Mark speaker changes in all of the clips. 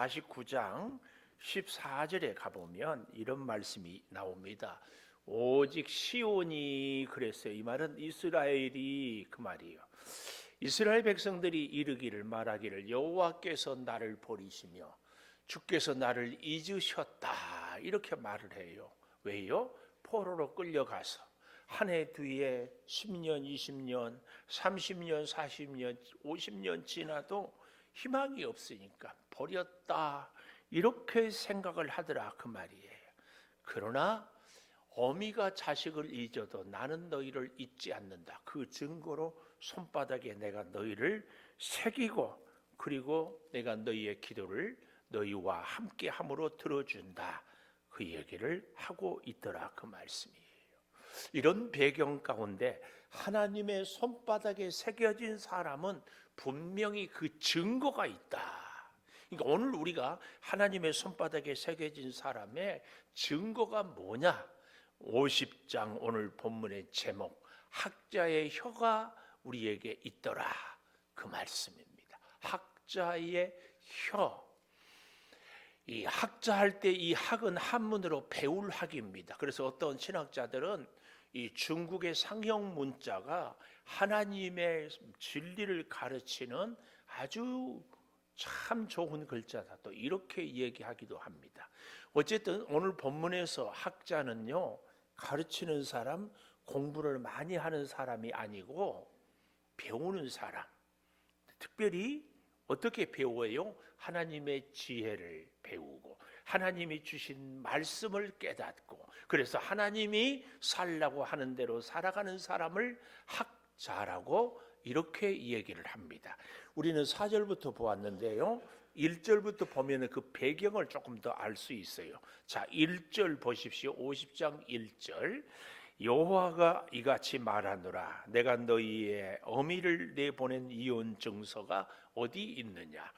Speaker 1: 49장 14절에 가보면 이런 말씀이 나옵니다. 오직 시온이 그랬어요. 이 말은 이스라엘이 그 말이에요. 이스라엘 백성들이 이르기를 말하기를 여호와께서 나를 버리시며 주께서 나를 잊으셨다 이렇게 말을 해요. 왜요? 포로로 끌려가서 한 해 뒤에 10년, 20년, 30년, 40년, 50년 지나도 희망이 없으니까 버렸다 이렇게 생각을 하더라 그 말이에요. 그러나 어미가 자식을 잊어도 나는 너희를 잊지 않는다. 그 증거로 손바닥에 내가 너희를 새기고 그리고 내가 너희의 기도를 너희와 함께 함으로 들어준다. 그 얘기를 하고 있더라 그 말씀이에요. 이런 배경 가운데 하나님의 손바닥에 새겨진 사람은 분명히 그 증거가 있다. 그러니까 오늘 우리가 하나님의 손바닥에 새겨진 사람의 증거가 뭐냐? 50장 오늘 본문의 제목 학자의 혀가 우리에게 있더라 그 말씀입니다. 학자의 혀. 이 학자 할 때 이 학은 한문으로 배울 학입니다. 그래서 어떤 신학자들은 이 중국의 상형 문자가 하나님의 진리를 가르치는 아주 참 좋은 글자다 또 이렇게 얘기하기도 합니다. 어쨌든 오늘 본문에서 학자는요 가르치는 사람, 공부를 많이 하는 사람이 아니고 배우는 사람. 특별히 어떻게 배워요? 하나님의 지혜를 배우고 하나님이 주신 말씀을 깨닫고 그래서 하나님이 살라고 하는 대로 살아가는 사람을 학자라고 이렇게 얘기를 합니다. 우리는 4절부터 보았는데요 1절부터 보면 그 배경을 조금 더 알 수 있어요. 자, 1절 보십시오. 50장 1절 여호와가 이같이 말하노라 내가 너희의 어미를 내보낸 이혼 증서가 어디 있느냐.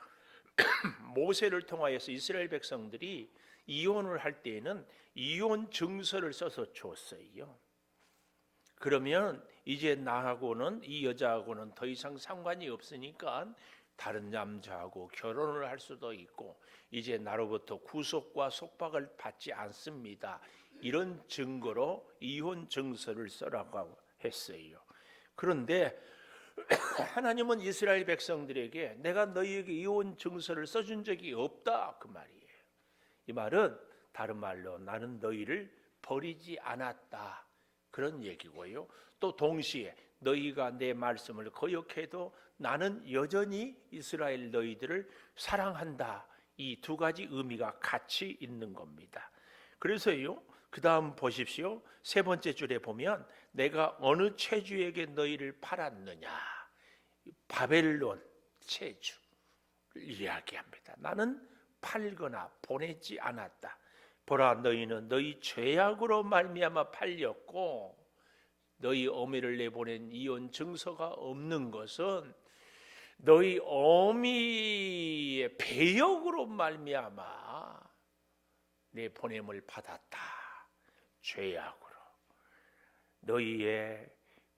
Speaker 1: 모세를 통하여서 이스라엘 백성들이 이혼을 할 때에는 이혼 증서를 써서 줬어요. 그러면 이제 나하고는 이 여자하고는 더 이상 상관이 없으니까 다른 남자하고 결혼을 할 수도 있고 이제 나로부터 구속과 속박을 받지 않습니다. 이런 증거로 이혼 증서를 써라고 했어요. 그런데 하나님은 이스라엘 백성들에게 내가 너희에게 이혼 증서를 써준 적이 없다 그 말이에요. 이 말은 다른 말로 나는 너희를 버리지 않았다 그런 얘기고요. 또 동시에 너희가 내 말씀을 거역해도 나는 여전히 이스라엘 너희들을 사랑한다. 이 두 가지 의미가 같이 있는 겁니다. 그래서요 그 다음 보십시오. 세 번째 줄에 보면 내가 어느 체주에게 너희를 팔았느냐. 바벨론 체주를 이야기합니다. 나는 팔거나 보내지 않았다. 보라 너희는 너희 죄악으로 말미암아 팔렸고 너희 어미를 내보낸 이혼 증서가 없는 것은 너희 어미의 배역으로 말미암아 내 보냄을 받았다. 죄악으로 너희의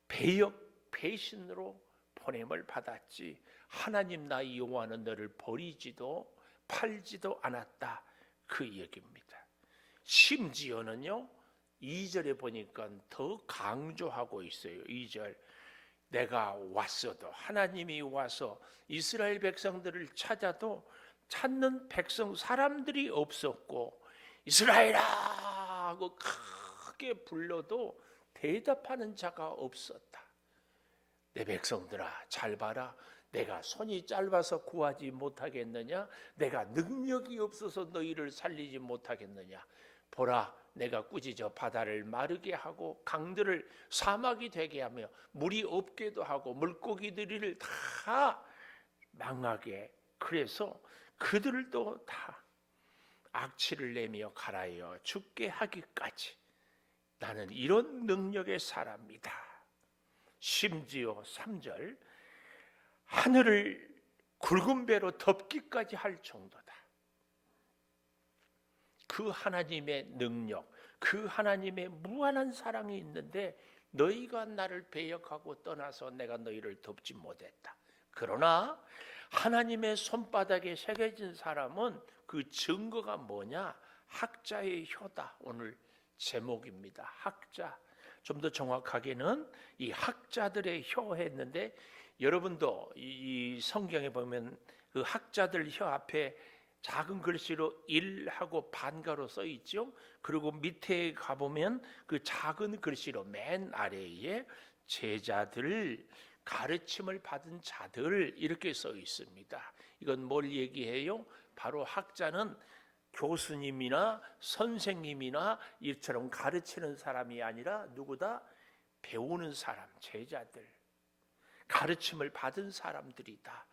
Speaker 1: 배역 배신으로 보냄을 받았지 하나님 나 여호와는 너를 버리지도 팔지도 않았다 그 얘기입니다. 심지어는요 2절에 보니까 더 강조하고 있어요. 2절 내가 왔어도 하나님이 와서 이스라엘 백성들을 찾아도 찾는 백성 사람들이 없었고 이스라엘아 하고 크게 불러도 대답하는 자가 없었다. 내 백성들아 잘 봐라. 내가 손이 짧아서 구하지 못하겠느냐? 내가 능력이 없어서 너희를 살리지 못하겠느냐? 보라 내가 꾸짖어 바다를 마르게 하고 강들을 사막이 되게 하며 물이 없게도 하고 물고기들을 다 망하게 그래서 그들도 다 악취를 내며 갈아여 죽게 하기까지 나는 이런 능력의 사람이다. 심지어 3절 하늘을 굵은 배로 덮기까지 할 정도다. 그 하나님의 능력, 그 하나님의 무한한 사랑이 있는데 너희가 나를 배역하고 떠나서 내가 너희를 덮지 못했다. 그러나 하나님의 손바닥에 새겨진 사람은 그 증거가 뭐냐? 학자의 혀다. 오늘 제목입니다. 학자. 좀 더 정확하게는 이 학자들의 혀 했는데, 여러분도 이 성경에 보면 그 학자들 혀 앞에 작은 글씨로 일하고 반가로 써 있죠. 그리고 밑에 가보면 그 작은 글씨로 맨 아래에 제자들, 가르침을 받은 자들 이렇게 써 있습니다. 이건 뭘 얘기해요? 바로 학자는 교수님이나 선생님이나 이처럼 가르치는 사람이 아니라 누구다? 배우는 사람, 제자들, 가르침을 받은 사람들이다.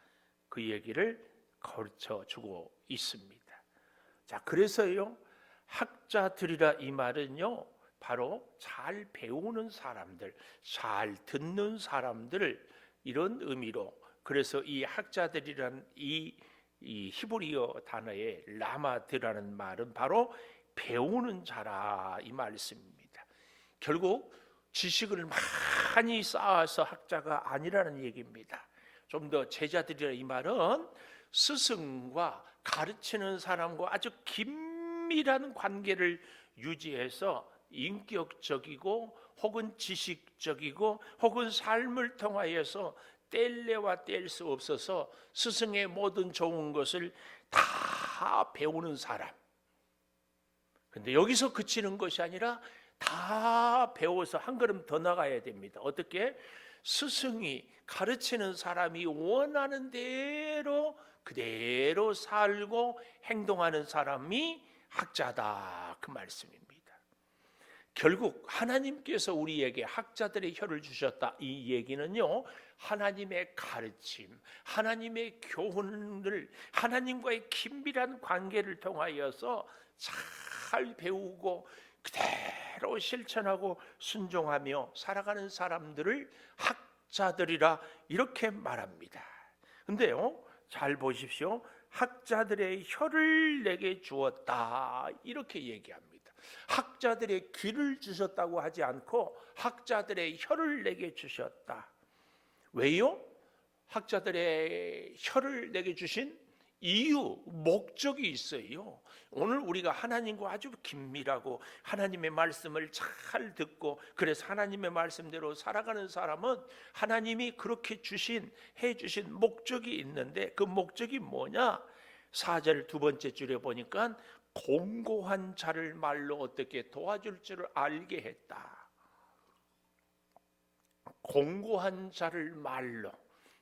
Speaker 1: 그 얘기를 가르쳐 주고 있습니다. 자, 그래서요, 학자들이라 이 말은요, 바로 잘 배우는 사람들, 잘 듣는 사람들, 이런 의미로. 그래서 이 학자들이란 이 히브리어 단어의 라마드라는 말은 바로 배우는 자라 이 말씀입니다. 결국 지식을 많이 쌓아서 학자가 아니라는 얘기입니다. 좀 더 제자들이라 이 말은 스승과 가르치는 사람과 아주 긴밀한 관계를 유지해서 인격적이고 혹은 지식적이고 혹은 삶을 통하여서 뗄래야 뗄 수 없어서 스승의 모든 좋은 것을 다 배우는 사람. 근데 여기서 그치는 것이 아니라 다 배워서 한 걸음 더 나가야 됩니다. 어떻게? 스승이 가르치는 사람이 원하는 대로 그대로 살고 행동하는 사람이 학자다, 그 말씀입니다. 결국 하나님께서 우리에게 학자들의 혀를 주셨다, 이 얘기는요, 하나님의 가르침, 하나님의 교훈을, 하나님과의 긴밀한 관계를 통하여서 잘 배우고 그대로 실천하고 순종하며 살아가는 사람들을 학자들이라 이렇게 말합니다. 근데요, 잘 보십시오. 학자들의 혀를 내게 주었다, 이렇게 얘기합니다. 학자들의 귀를 주셨다고 하지 않고 학자들의 혀를 내게 주셨다. 왜요? 학자들의 혀를 내게 주신 이유, 목적이 있어요. 오늘 우리가 하나님과 아주 긴밀하고 하나님의 말씀을 잘 듣고 그래서 하나님의 말씀대로 살아가는 사람은 하나님이 그렇게 해주신 목적이 있는데, 그 목적이 뭐냐? 4절 두 번째 줄에 보니까 공고한 자를 말로 어떻게 도와줄 줄을 알게 했다. 공고한 자를 말로,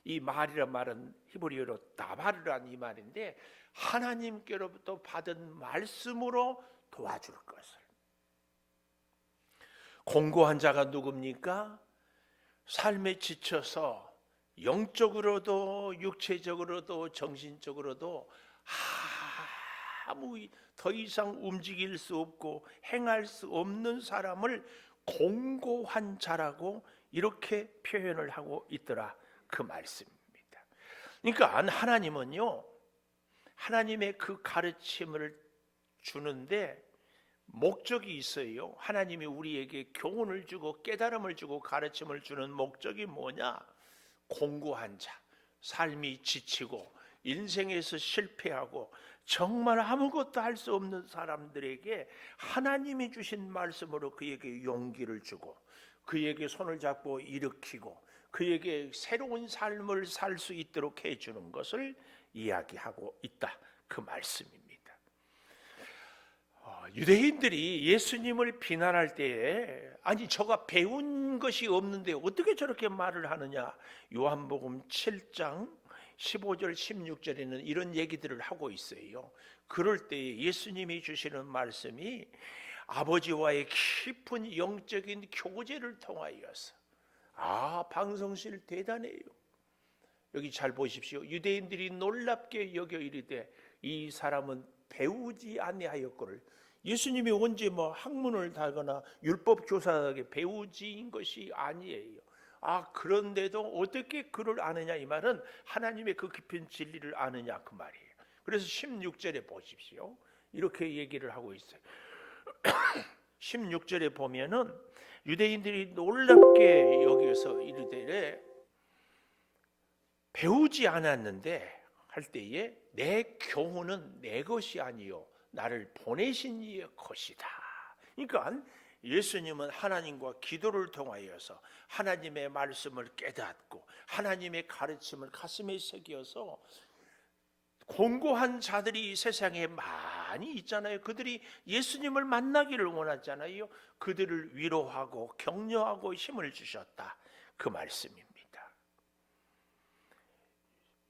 Speaker 1: 이 말이란 말은 히브리어로 다바르란 이 말인데, 하나님께로부터 받은 말씀으로 도와줄 것을. 공고한 자가 누굽니까? 삶에 지쳐서 영적으로도 육체적으로도 정신적으로도 아무 더 이상 움직일 수 없고 행할 수 없는 사람을 공고한 자라고 이렇게 표현을 하고 있더라, 그 말씀입니다. 그러니까 하나님은요, 하나님의 그 가르침을 주는데 목적이 있어요. 하나님이 우리에게 교훈을 주고 깨달음을 주고 가르침을 주는 목적이 뭐냐? 공고한 자, 삶이 지치고 인생에서 실패하고 정말 아무것도 할 수 없는 사람들에게 하나님이 주신 말씀으로 그에게 용기를 주고 그에게 손을 잡고 일으키고 그에게 새로운 삶을 살 수 있도록 해주는 것을 이야기하고 있다, 그 말씀입니다. 유대인들이 예수님을 비난할 때에 아니 저가 배운 것이 없는데 어떻게 저렇게 말을 하느냐, 요한복음 7장 15절 16절에는 이런 얘기들을 하고 있어요. 그럴 때 예수님이 주시는 말씀이 아버지와의 깊은 영적인 교제를 통하여서, 방성실 대단해요. 여기 잘 보십시오. 유대인들이 놀랍게 여겨 이르되 이 사람은 배우지 아니하였거늘. 예수님이 언제 학문을 달거나 율법 교사에게 배우진 것이 아니에요. 그런데도 어떻게 그를 아느냐, 이 말은 하나님의 그 깊은 진리를 아느냐, 그 말이에요. 그래서 16절에 보십시오. 이렇게 얘기를 하고 있어요. 16절에 보면은 유대인들이 놀랍게 여기서 이르되 배우지 않았는데 할 때에 내 교훈은 내 것이 아니요 나를 보내신 이의 것이다. 그러니까 예수님은 하나님과 기도를 통하여서 하나님의 말씀을 깨닫고 하나님의 가르침을 가슴에 새겨서 공고한 자들이 이 세상에 많이 있잖아요. 그들이 예수님을 만나기를 원하잖아요. 그들을 위로하고 격려하고 힘을 주셨다. 그 말씀입니다.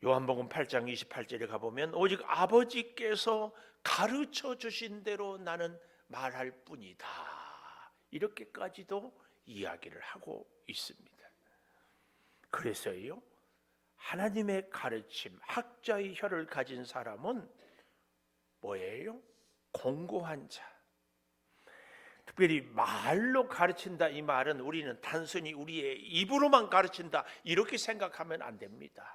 Speaker 1: 요한복음 8장 28절에 가보면 오직 아버지께서 가르쳐 주신 대로 나는 말할 뿐이다. 이렇게까지도 이야기를 하고 있습니다. 그래서요, 하나님의 가르침, 학자의 혀를 가진 사람은 뭐예요? 공고한 자. 특별히 말로 가르친다, 이 말은 우리는 단순히 우리의 입으로만 가르친다 이렇게 생각하면 안 됩니다.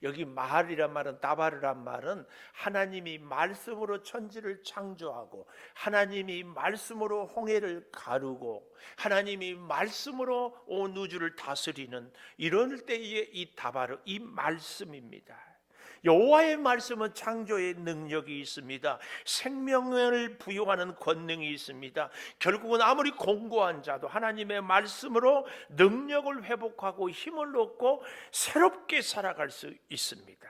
Speaker 1: 여기 말이란 말은, 다바르란 말은 하나님이 말씀으로 천지를 창조하고 하나님이 말씀으로 홍해를 가르고 하나님이 말씀으로 온 우주를 다스리는 이럴 때의 이 다바르, 이 말씀입니다. 여호와의 말씀은 창조의 능력이 있습니다. 생명을 부여하는 권능이 있습니다. 결국은 아무리 공고한 자도 하나님의 말씀으로 능력을 회복하고 힘을 얻고 새롭게 살아갈 수 있습니다.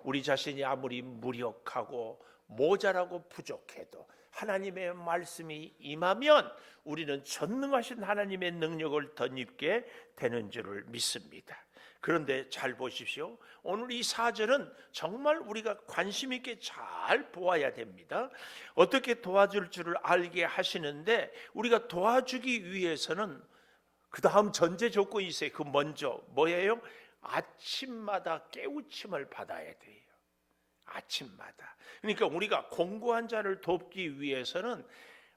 Speaker 1: 우리 자신이 아무리 무력하고 모자라고 부족해도 하나님의 말씀이 임하면 우리는 전능하신 하나님의 능력을 덧입게 되는 줄을 믿습니다. 그런데 잘 보십시오. 오늘 이 4절은 정말 우리가 관심 있게 잘 보아야 됩니다. 어떻게 도와줄 줄을 알게 하시는데 우리가 도와주기 위해서는 그 다음 전제 조건이 있어요. 그 먼저 뭐예요? 아침마다 깨우침을 받아야 돼요. 아침마다. 그러니까 우리가 공고한 자를 돕기 위해서는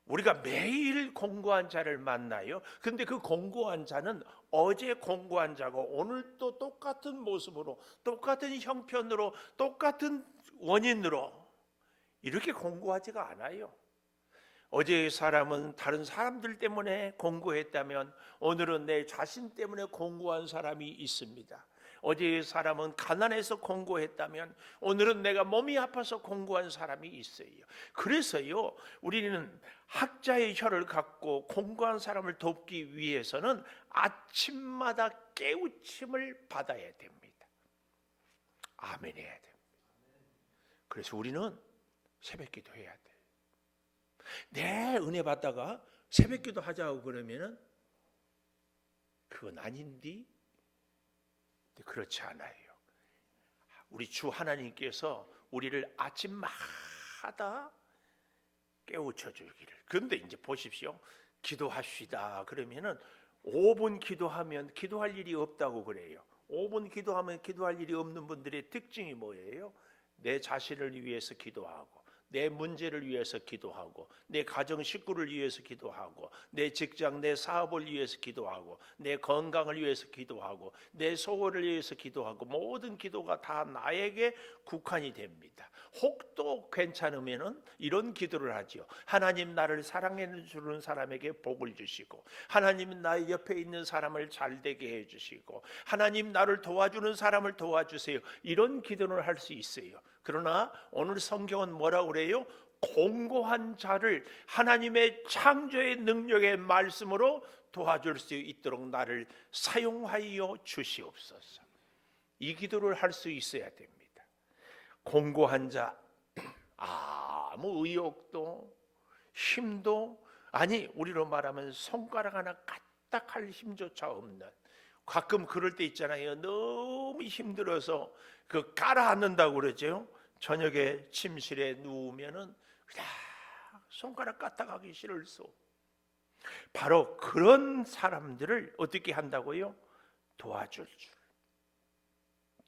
Speaker 1: 우리가 매일 공고한 자를 만나요. 그런데 그 공고한 자는 어제 공고한 자고 오늘 또 똑같은 모습으로 똑같은 형편으로 똑같은 원인으로 이렇게 공고하지가 않아요. 어제의 사람은 다른 사람들 때문에 공고했다면 오늘은 내 자신 때문에 공고한 사람이 있습니다. 어제의 사람은 가난해서 공고했다면 오늘은 내가 몸이 아파서 공고한 사람이 있어요. 그래서요, 우리는 학자의 혀를 갖고 공고한 사람을 돕기 위해서는 아침마다 깨우침을 받아야 됩니다. 아멘 해야 됩니다. 그래서 우리는 새벽기도 해야 돼요. 내 은혜 받다가 새벽기도 하자고 그러면은 그건 아닌디? 그렇지 않아요. 우리 주 하나님께서 우리를 아침마다 깨우쳐 주기를. 그런데 이제 보십시오. 기도합시다 그러면은 5분 기도하면 기도할 일이 없다고 그래요. 5분 기도하면 기도할 일이 없는 분들의 특징이 뭐예요? 내 자신을 위해서 기도하고 내 문제를 위해서 기도하고 내 가정 식구를 위해서 기도하고 내 직장 내 사업을 위해서 기도하고 내 건강을 위해서 기도하고 내 소원을 위해서 기도하고 모든 기도가 다 나에게 국한이 됩니다. 혹도 괜찮으면은 이런 기도를 하지요. 하나님 나를 사랑해 주는 사람에게 복을 주시고 하나님 나의 옆에 있는 사람을 잘되게 해 주시고 하나님 나를 도와주는 사람을 도와주세요. 이런 기도를 할 수 있어요. 그러나 오늘 성경은 뭐라고 그래요? 공고한 자를 하나님의 창조의 능력의 말씀으로 도와줄 수 있도록 나를 사용하여 주시옵소서. 이 기도를 할 수 있어야 됩니다. 공고한 자, 아무 의욕도 힘도 아니 우리로 말하면 손가락 하나 까딱할 힘조차 없는, 가끔 그럴 때 있잖아요. 너무 힘들어서 그 깔아앉는다고 그러죠. 저녁에 침실에 누우면은 그냥 손가락 까딱하기 싫을소. 바로 그런 사람들을 어떻게 한다고요? 도와줄 줄.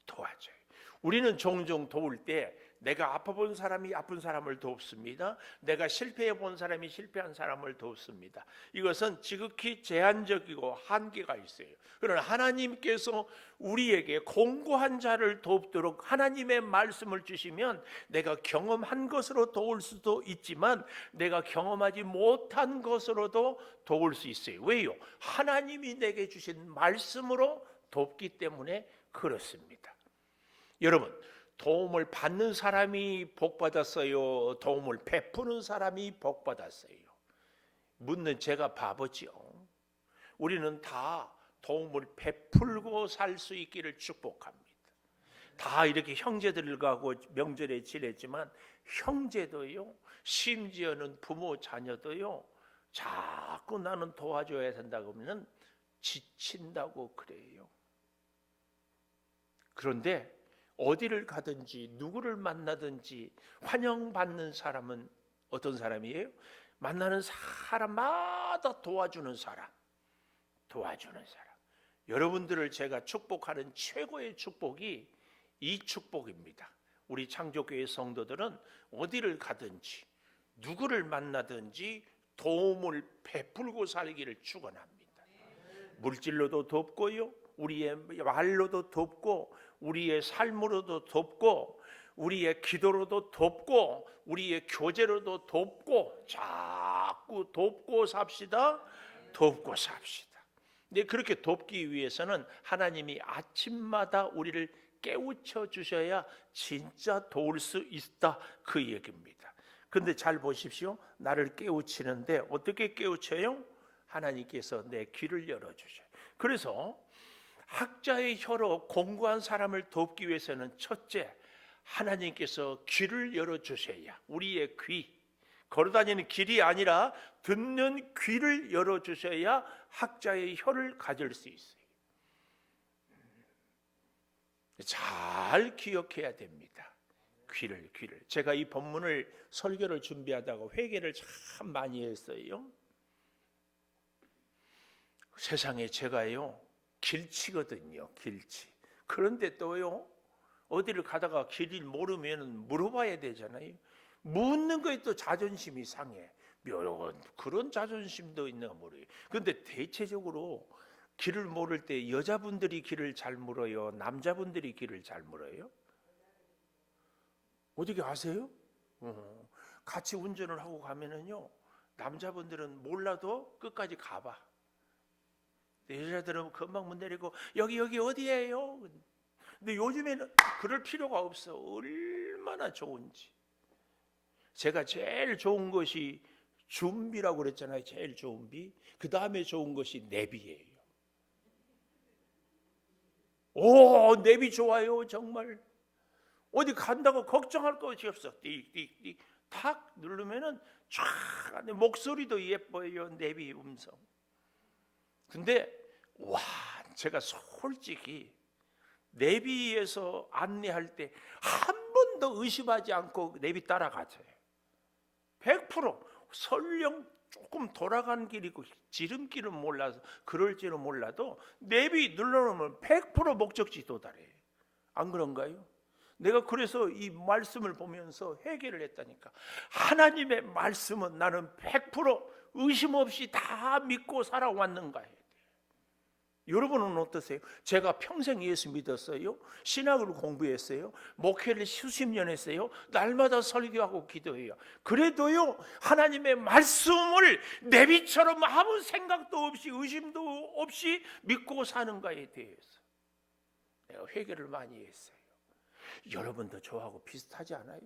Speaker 1: 도와줘요. 우리는 종종 도울 때 내가 아파본 사람이 아픈 사람을 돕습니다. 내가 실패해본 사람이 실패한 사람을 돕습니다. 이것은 지극히 제한적이고 한계가 있어요. 그러나 하나님께서 우리에게 공고한 자를 돕도록 하나님의 말씀을 주시면 내가 경험한 것으로 도울 수도 있지만 내가 경험하지 못한 것으로도 도울 수 있어요. 왜요? 하나님이 내게 주신 말씀으로 돕기 때문에 그렇습니다. 여러분, 도움을 받는 사람이 복 받았어요? 도움을 베푸는 사람이 복 받았어요? 묻는 제가 바보지요. 우리는 다 도움을 베풀고 살 수 있기를 축복합니다. 다 이렇게 형제들하고 명절에 지냈지만 형제도요, 심지어는 부모 자녀도요, 자꾸 나는 도와줘야 된다고 하면 지친다고 그래요. 그런데 어디를 가든지 누구를 만나든지 환영받는 사람은 어떤 사람이에요? 만나는 사람마다 도와주는 사람. 여러분들을 제가 축복하는 최고의 축복이 이 축복입니다. 우리 창조교회 성도들은 어디를 가든지 누구를 만나든지 도움을 베풀고 살기를 축원합니다. 물질로도 돕고요, 우리의 말로도 돕고, 우리의 삶으로도 돕고, 우리의 기도로도 돕고, 우리의 교제로도 돕고, 자꾸 돕고 삽시다. 돕고 삽시다. 근데 그렇게 돕기 위해서는 하나님이 아침마다 우리를 깨우쳐 주셔야 진짜 도울 수 있다, 그 얘기입니다. 그런데 잘 보십시오. 나를 깨우치는데 어떻게 깨우쳐요? 하나님께서 내 귀를 열어주셔요. 그래서 학자의 혀로 공부한 사람을 돕기 위해서는 첫째, 하나님께서 귀를 열어주셔야, 우리의 귀, 걸어다니는 길이 아니라 듣는 귀를 열어주셔야 학자의 혀를 가질 수 있어요. 잘 기억해야 됩니다. 귀를. 제가 이 본문을 설교를 준비하다가 회개를 참 많이 했어요. 세상에 제가요, 길치거든요. 길치. 그런데 또요, 어디를 가다가 길을 모르면 물어봐야 되잖아요. 묻는 거에 또 자존심이 상해. 그런 자존심도 있나 모르겠어요. 그런데 대체적으로 길을 모를 때 여자분들이 길을 잘 물어요? 남자분들이 길을 잘 물어요? 어떻게 아세요? 같이 운전을 하고 가면은요, 남자분들은 몰라도 끝까지 가봐. 여자들은 금방 문 내리고 여기 어디예요? 근데 요즘에는 그럴 필요가 없어. 얼마나 좋은지. 제가 제일 좋은 것이 준비라고 그랬잖아요. 제일 좋은 비. 그 다음에 좋은 것이 내비예요. 오, 내비 좋아요. 정말 어디 간다고 걱정할 것이 없어. 띡띡띡 탁 누르면은 촤, 목소리도 예뻐요. 내비 음성. 근데 와, 제가 솔직히 내비에서 안내할 때 한 번도 의심하지 않고 내비 따라가죠. 100% 설령 조금 돌아간 길이고 지름길은 몰라서 그럴지는 몰라도 내비 눌러놓으면 100% 목적지 도달해. 안 그런가요? 내가 그래서 이 말씀을 보면서 회개를 했다니까. 하나님의 말씀은 나는 100% 의심 없이 다 믿고 살아왔는가 해야 돼. 여러분은 어떠세요? 제가 평생 예수 믿었어요. 신학을 공부했어요. 목회를 수십 년 했어요. 날마다 설교하고 기도해요. 그래도요, 하나님의 말씀을 내비처럼 아무 생각도 없이 의심도 없이 믿고 사는가에 대해서 내가 회개를 많이 했어요. 여러분도 저하고 비슷하지 않아요?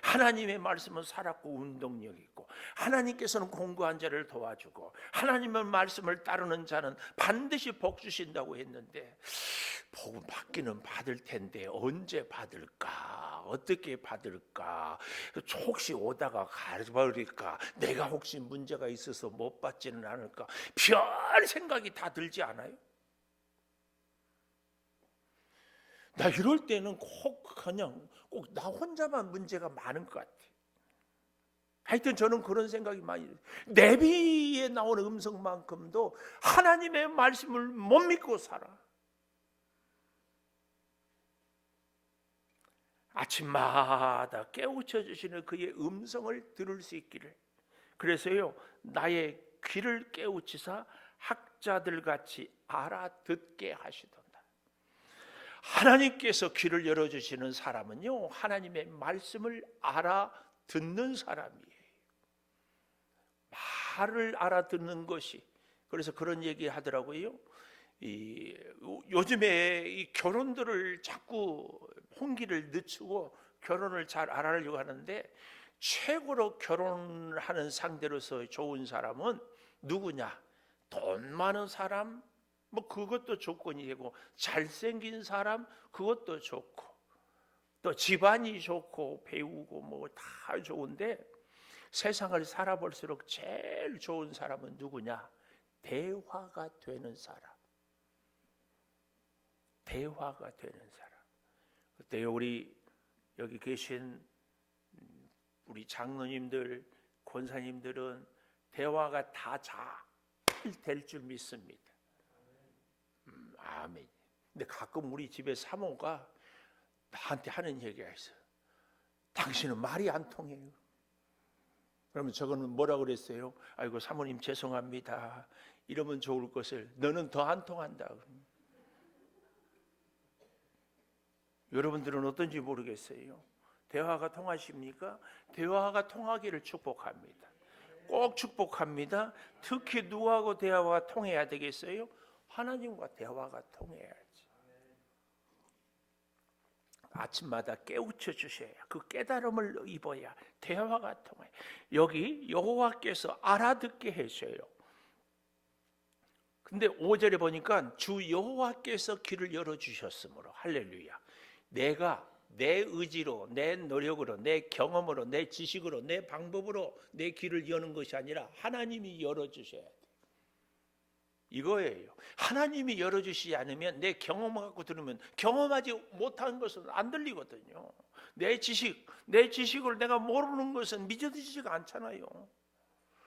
Speaker 1: 하나님의 말씀은 살았고 운동력 있고, 하나님께서는 공고한 자를 도와주고, 하나님의 말씀을 따르는 자는 반드시 복 주신다고 했는데, 복은 받기는 받을 텐데 언제 받을까? 어떻게 받을까? 혹시 오다가 가버릴까? 내가 혹시 문제가 있어서 못 받지는 않을까? 별 생각이 다 들지 않아요? 나 이럴 때는 그냥 꼭 나 혼자만 문제가 많은 것 같아. 하여튼 저는 그런 생각이 많이 들어요. 내비에 나오는 음성만큼도 하나님의 말씀을 못 믿고 살아. 아침마다 깨우쳐 주시는 그의 음성을 들을 수 있기를. 그래서요, 나의 귀를 깨우치사 학자들 같이 알아듣게 하시던다. 하나님께서 귀를 열어주시는 사람은요, 하나님의 말씀을 알아듣는 사람이에요. 말을 알아듣는 것이, 그래서 그런 얘기 하더라고요. 요즘에 이 결혼들을 자꾸 홍기를 늦추고 결혼을 잘 안 하려고 하는데, 최고로 결혼하는 상대로서 좋은 사람은 누구냐? 돈 많은 사람, 뭐 그것도 조건이 되고, 잘생긴 사람 그것도 좋고, 또 집안이 좋고 배우고 뭐 다 좋은데, 세상을 살아볼수록 제일 좋은 사람은 누구냐? 대화가 되는 사람. 대화가 되는 사람. 그때 우리 여기 계신 우리 장로님들, 권사님들은 대화가 다 잘 될 줄 믿습니다. 아멘. 근데 가끔 우리 집에 사모가 나한테 하는 얘기가 있어. 당신은 말이 안 통해요. 그러면 저거는 뭐라 그랬어요? 아이고 사모님 죄송합니다. 이러면 좋을 것을 너는 더 안 통한다. 여러분들은 어떤지 모르겠어요. 대화가 통하십니까? 대화가 통하기를 축복합니다. 꼭 축복합니다. 특히 누구하고 대화가 통해야 되겠어요? 하나님과 대화가 통해야지. 아침마다 깨우쳐 주셔야, 그 깨달음을 입어야 대화가 통해요. 여기 여호와께서 알아듣게 해줘요. 근데 5절에 보니까 주 여호와께서 길을 열어주셨으므로, 할렐루야. 내가 내 의지로, 내 노력으로, 내 경험으로, 내 지식으로, 내 방법으로 내 길을 여는 것이 아니라 하나님이 열어주셔야 돼. 이거예요. 하나님이 열어주시지 않으면 내 경험을 갖고 들으면 경험하지 못한 것은 안 들리거든요. 내 지식을 내가 모르는 것은 믿어지지가 않잖아요.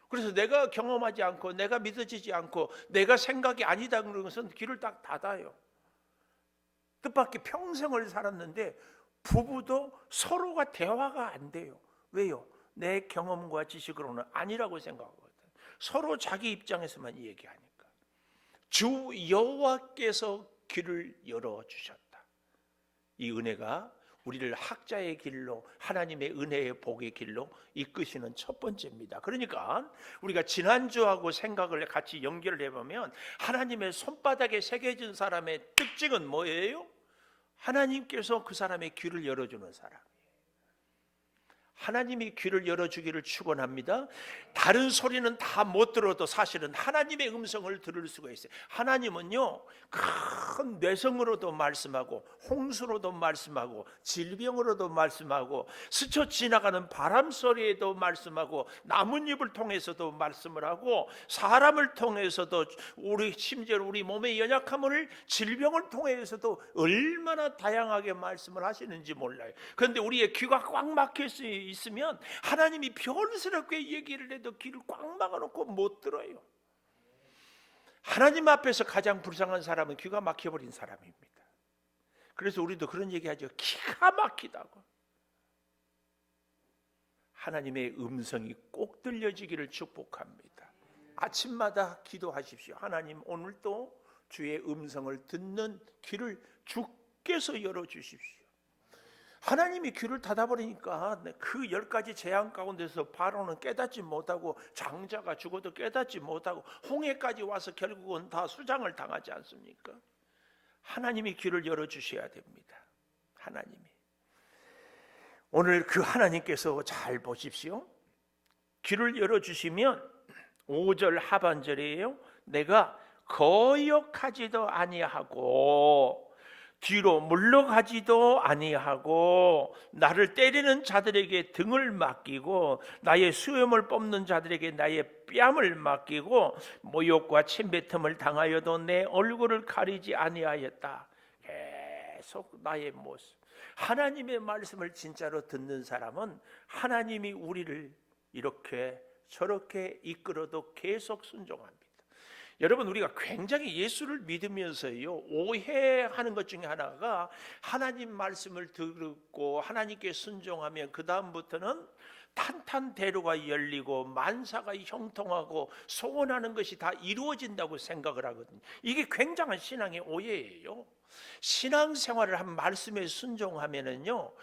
Speaker 1: 그래서 내가 경험하지 않고 내가 믿어지지 않고 내가 생각이 아니다 그런 것은 길을 딱 닫아요. 뜻밖의 평생을 살았는데 부부도 서로가 대화가 안 돼요. 왜요? 내 경험과 지식으로는 아니라고 생각하거든. 서로 자기 입장에서만 얘기하니까. 주 여호와께서 길을 열어주셨다. 이 은혜가 우리를 학자의 길로, 하나님의 은혜의 복의 길로 이끄시는 첫 번째입니다. 그러니까 우리가 지난주하고 생각을 같이 연결을 해보면 하나님의 손바닥에 새겨진 사람의 특징은 뭐예요? 하나님께서 그 사람의 귀를 열어주는 사람. 하나님이 귀를 열어주기를 축원합니다. 다른 소리는 다 못 들어도 사실은 하나님의 음성을 들을 수가 있어요. 하나님은요, 큰 뇌성으로도 말씀하고 홍수로도 말씀하고 질병으로도 말씀하고 스쳐 지나가는 바람 소리에도 말씀하고 나뭇잎을 통해서도 말씀을 하고 사람을 통해서도, 심지어 우리 몸의 연약함을 질병을 통해서도 얼마나 다양하게 말씀을 하시는지 몰라요. 그런데 우리의 귀가 꽉 막힐 수 있으면 하나님이 별스럽게 얘기를 해도 귀를 꽉 막아놓고 못 들어요. 하나님 앞에서 가장 불쌍한 사람은 귀가 막혀버린 사람입니다. 그래서 우리도 그런 얘기하죠. 기가 막히다고. 하나님의 음성이 꼭 들려지기를 축복합니다. 아침마다 기도하십시오. 하나님, 오늘도 주의 음성을 듣는 귀를 주께서 열어주십시오. 하나님이 귀를 닫아버리니까 그 10가지 재앙 가운데서 바로는 깨닫지 못하고, 장자가 죽어도 깨닫지 못하고, 홍해까지 와서 결국은 다 수장을 당하지 않습니까? 하나님이 귀를 열어주셔야 됩니다. 하나님이. 오늘 그 하나님께서 잘 보십시오. 귀를 열어주시면 5절 하반절이에요. 내가 거역하지도 아니하고 뒤로 물러가지도 아니하고 나를 때리는 자들에게 등을 맡기고 나의 수염을 뽑는 자들에게 나의 뺨을 맡기고 모욕과 침뱉음을 당하여도 내 얼굴을 가리지 아니하였다. 계속 나의 모습. 하나님의 말씀을 진짜로 듣는 사람은 하나님이 우리를 이렇게 저렇게 이끌어도 계속 순종합니다. 여러분, 우리가 굉장히 예수를 믿으면서요, 오해하는 것 중에 하나가 하나님 말씀을 듣고 하나님께 순종하면 그 다음부터는 탄탄대로가 열리고 만사가 형통하고 소원하는 것이 다 이루어진다고 생각을 하거든요. 이게 굉장한 신앙의 오해예요. 신앙생활을 한 말씀에 순종하면은요,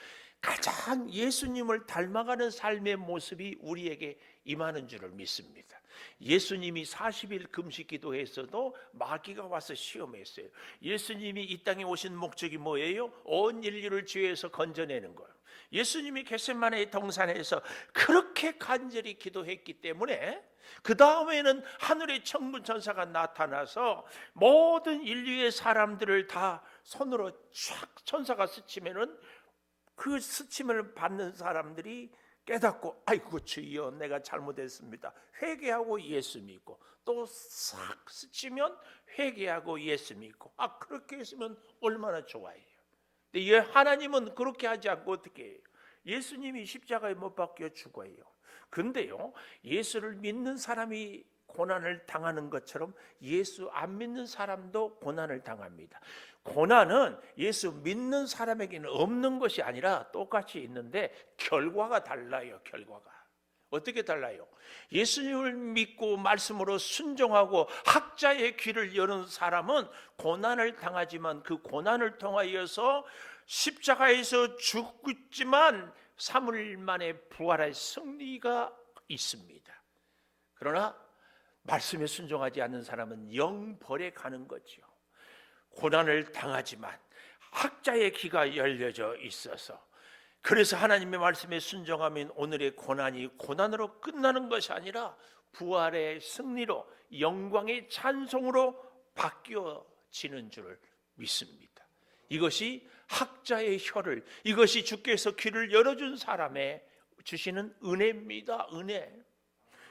Speaker 1: 가장 예수님을 닮아가는 삶의 모습이 우리에게 임하는 줄을 믿습니다. 예수님이 40일 금식 기도했어도 마귀가 와서 시험했어요. 예수님이 이 땅에 오신 목적이 뭐예요? 온 인류를 죄에서 건져내는 거예요. 예수님이 겟세마네 동산에서 그렇게 간절히 기도했기 때문에 그 다음에는 하늘의 천군 천사가 나타나서 모든 인류의 사람들을 다 손으로 쫙 천사가 스치면은 그 스침을 받는 사람들이 깨닫고 아이고 주여 내가 잘못했습니다. 회개하고 예수 믿고 또 싹 스치면 회개하고 예수 믿고 그렇게 했으면 얼마나 좋아요. 근데 하나님은 그렇게 하지 않고 어떻게 해요? 예수님이 십자가에 못 박혀 죽어요. 근데요 예수를 믿는 사람이 고난을 당하는 것처럼 예수 안 믿는 사람도 고난을 당합니다. 고난은 예수 믿는 사람에게는 없는 것이 아니라 똑같이 있는데 결과가 달라요. 결과가 어떻게 달라요? 예수님을 믿고 말씀으로 순종하고 학자의 귀를 여는 사람은 고난을 당하지만 그 고난을 통하여서 십자가에서 죽지만 3일 만에 부활할 승리가 있습니다. 그러나 말씀에 순종하지 않는 사람은 영벌에 가는 거죠. 고난을 당하지만 학자의 귀가 열려져 있어서 그래서 하나님의 말씀에 순종하면 오늘의 고난이 고난으로 끝나는 것이 아니라 부활의 승리로 영광의 찬송으로 바뀌어지는 줄을 믿습니다. 이것이 학자의 혀를 이것이 주께서 귀를 열어준 사람의 주시는 은혜입니다. 은혜.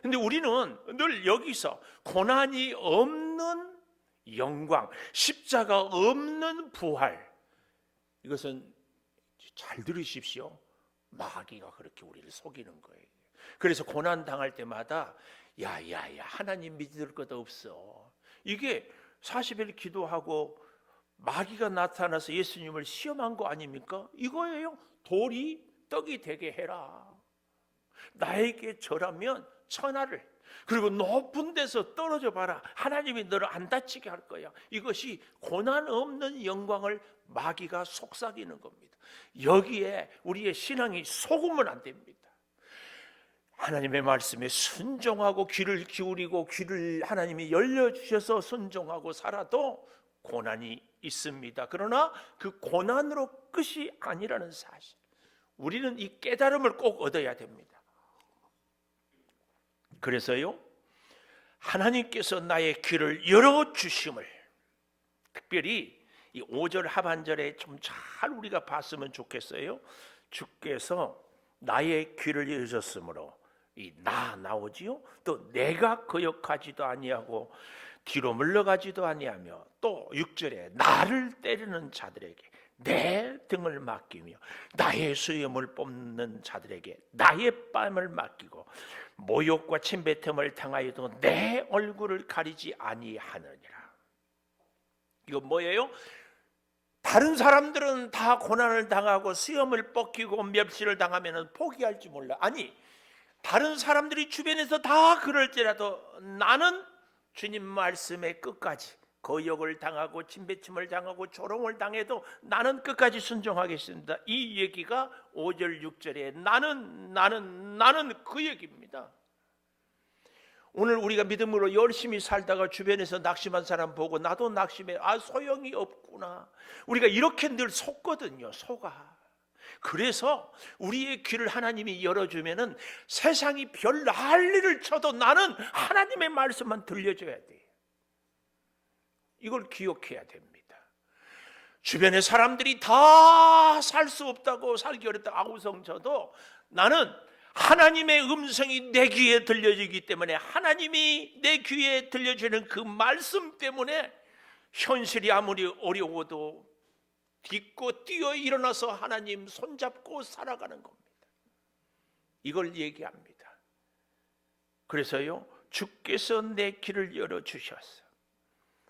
Speaker 1: 근데 우리는 늘 여기서 고난이 없는 영광, 십자가 없는 부활, 이것은 잘 들으십시오. 마귀가 그렇게 우리를 속이는 거예요. 그래서 고난 당할 때마다 야야야 하나님 믿을 것 없어. 이게 40일 기도하고 마귀가 나타나서 예수님을 시험한 거 아닙니까? 이거예요. 돌이 떡이 되게 해라. 나에게 절하면 천하를 그리고 높은 데서 떨어져 봐라. 하나님이 너를 안 다치게 할 거야. 이것이 고난 없는 영광을 마귀가 속삭이는 겁니다. 여기에 우리의 신앙이 속으면 안 됩니다. 하나님의 말씀에 순종하고 귀를 기울이고 귀를 하나님이 열려주셔서 순종하고 살아도 고난이 있습니다. 그러나 그 고난으로 끝이 아니라는 사실, 우리는 이 깨달음을 꼭 얻어야 됩니다. 그래서요 하나님께서 나의 귀를 열어주심을 특별히 이 5절 하반절에 좀 잘 우리가 봤으면 좋겠어요. 주께서 나의 귀를 열어주셨으므로 이 나 나오지요. 또 내가 거역하지도 아니하고 뒤로 물러가지도 아니하며 또 6절에 나를 때리는 자들에게 내 등을 맡기며 나의 수염을 뽑는 자들에게 나의 뺨을 맡기고 모욕과 침뱉음을 당하여도 내 얼굴을 가리지 아니하느니라. 이거 뭐예요? 다른 사람들은 다 고난을 당하고 수염을 뽑히고 멸시를 당하면 포기할지 몰라. 아니 다른 사람들이 주변에서 다 그럴지라도 나는 주님 말씀의 끝까지 거역을 당하고 침뱉음을 당하고 조롱을 당해도 나는 끝까지 순종하겠습니다. 이 얘기가 5절 6절에 나는 그 얘기입니다. 오늘 우리가 믿음으로 열심히 살다가 주변에서 낙심한 사람 보고 나도 낙심해. 소용이 없구나. 우리가 이렇게 늘 속거든요. 속아. 그래서 우리의 귀를 하나님이 열어주면은 세상이 별 난리를 쳐도 나는 하나님의 말씀만 들려줘야 돼. 이걸 기억해야 됩니다. 주변의 사람들이 다 살 수 없다고 살기 어렵다고 아우성쳐도 나는 하나님의 음성이 내 귀에 들려지기 때문에 하나님이 내 귀에 들려주는 그 말씀 때문에 현실이 아무리 어려워도 딛고 뛰어 일어나서 하나님 손잡고 살아가는 겁니다. 이걸 얘기합니다. 그래서요 주께서 내 귀를 열어주셨어.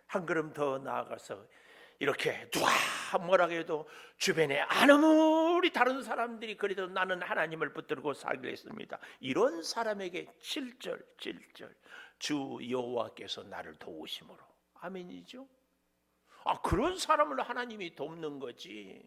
Speaker 1: 한 걸음 더 나아가서 이렇게 누가 뭐라고 해도 주변에 아무리 다른 사람들이 그래도 나는 하나님을 붙들고 살겠습니다. 이런 사람에게 7절 주 여호와께서 나를 도우심으로. 아멘이죠. 그런 사람을 하나님이 돕는 거지.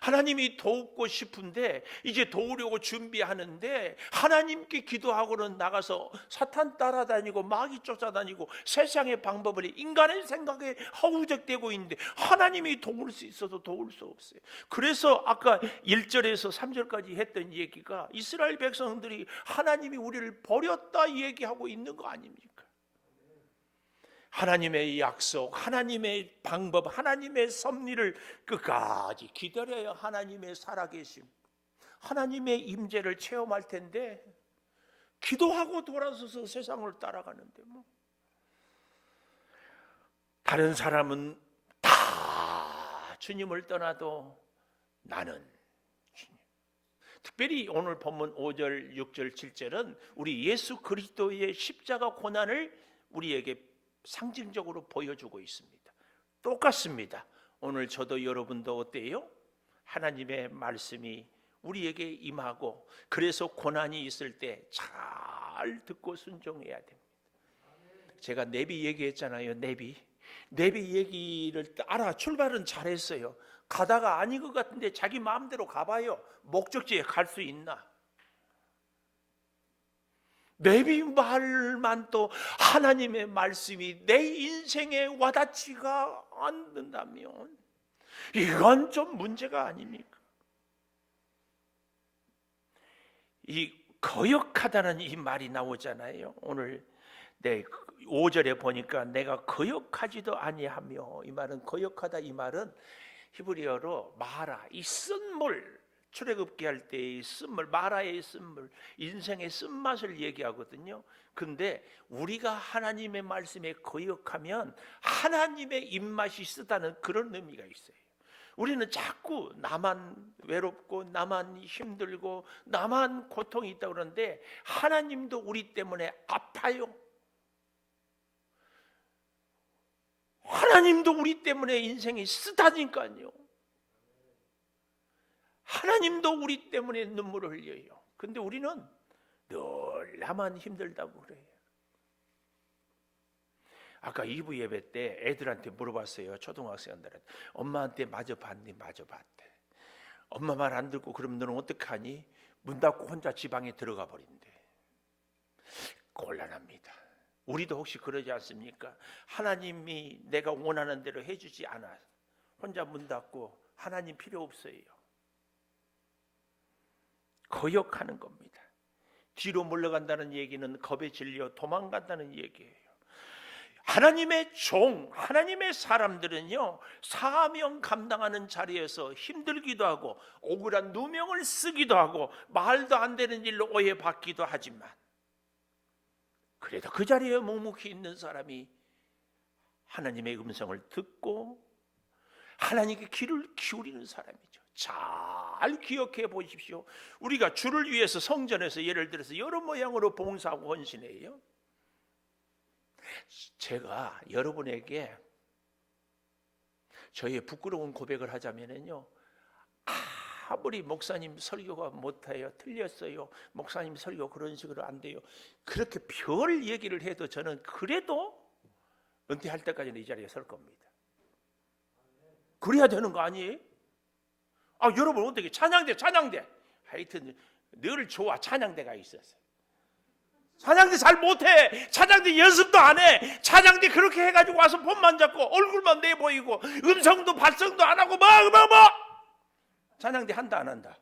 Speaker 1: 하나님이 돕고 싶은데 이제 도우려고 준비하는데 하나님께 기도하고는 나가서 사탄 따라다니고 마귀 쫓아다니고 세상의 방법을 인간의 생각에 허우적대고 있는데 하나님이 도울 수 있어도 도울 수 없어요. 그래서 아까 1절에서 3절까지 했던 얘기가 이스라엘 백성들이 하나님이 우리를 버렸다 얘기하고 있는 거 아닙니까? 하나님의 약속, 하나님의 방법, 하나님의 섭리를 끝까지 기다려야 하나님의 살아계심, 하나님의 임재를 체험할 텐데 기도하고 돌아서서 세상을 따라가는데 뭐 다른 사람은 다 주님을 떠나도 나는 주님. 특별히 오늘 본문 5절, 6절, 7절은 우리 예수 그리스도의 십자가 고난을 우리에게 상징적으로 보여주고 있습니다. 똑같습니다. 오늘 저도 여러분도 어때요? 하나님의 말씀이 우리에게 임하고 그래서 고난이 있을 때 잘 듣고 순종해야 됩니다. 제가 내비 얘기했잖아요. 내비 얘기를 알아. 출발은 잘했어요. 가다가 아닌 것 같은데 자기 마음대로 가봐요. 목적지에 갈 수 있나? 내비 말만 또 하나님의 말씀이 내 인생에 와닿지가 않는다면 이건 좀 문제가 아닙니까? 이 거역하다는 이 말이 나오잖아요. 오늘 5절에 보니까 내가 거역하지도 아니하며, 이 말은 거역하다, 이 말은 히브리어로 마라, 이 쓴물, 출애굽기 할 때의 쓴물, 마라의 쓴물, 인생의 쓴맛을 얘기하거든요. 근데 우리가 하나님의 말씀에 거역하면 하나님의 입맛이 쓰다는 그런 의미가 있어요. 우리는 자꾸 나만 외롭고 나만 힘들고 나만 고통이 있다고 그러는데 하나님도 우리 때문에 아파요. 하나님도 우리 때문에 인생이 쓰다니까요. 하나님도 우리 때문에 눈물을 흘려요. 근데 우리는 늘 나만 힘들다고 그래요. 아까 2부 예배 때 애들한테 물어봤어요. 초등학생들한테. 엄마한테 마저 봤니? 마저 봤대. 엄마 말 안 듣고 그럼 너는 어떡하니? 문 닫고 혼자 지방에 들어가 버린대. 곤란합니다. 우리도 혹시 그러지 않습니까? 하나님이 내가 원하는 대로 해주지 않아. 혼자 문 닫고 하나님 필요 없어요. 거역하는 겁니다. 뒤로 물러간다는 얘기는 겁에 질려 도망간다는 얘기예요. 하나님의 종, 하나님의 사람들은요, 사명 감당하는 자리에서 힘들기도 하고 억울한 누명을 쓰기도 하고 말도 안 되는 일로 오해받기도 하지만 그래도 그 자리에 묵묵히 있는 사람이 하나님의 음성을 듣고 하나님께 귀를 기울이는 사람이죠. 잘 기억해 보십시오. 우리가 주를 위해서 성전에서 예를 들어서 여러 모양으로 봉사하고 헌신해요. 제가 여러분에게 저의 부끄러운 고백을 하자면요, 아무리 목사님 설교가 못해요, 틀렸어요, 목사님 설교 그런 식으로 안 돼요, 그렇게 별 얘기를 해도 저는 그래도 은퇴할 때까지는 이 자리에 설 겁니다. 그래야 되는 거 아니에요? 여러분 어떻게 찬양대 하여튼 늘 좋아. 찬양대가 있었어요. 찬양대 잘 못해. 찬양대 연습도 안 해. 찬양대 그렇게 해가지고 와서 손만 잡고 얼굴만 내보이고 음성도 발성도 안 하고 뭐 찬양대 한다 안 한다?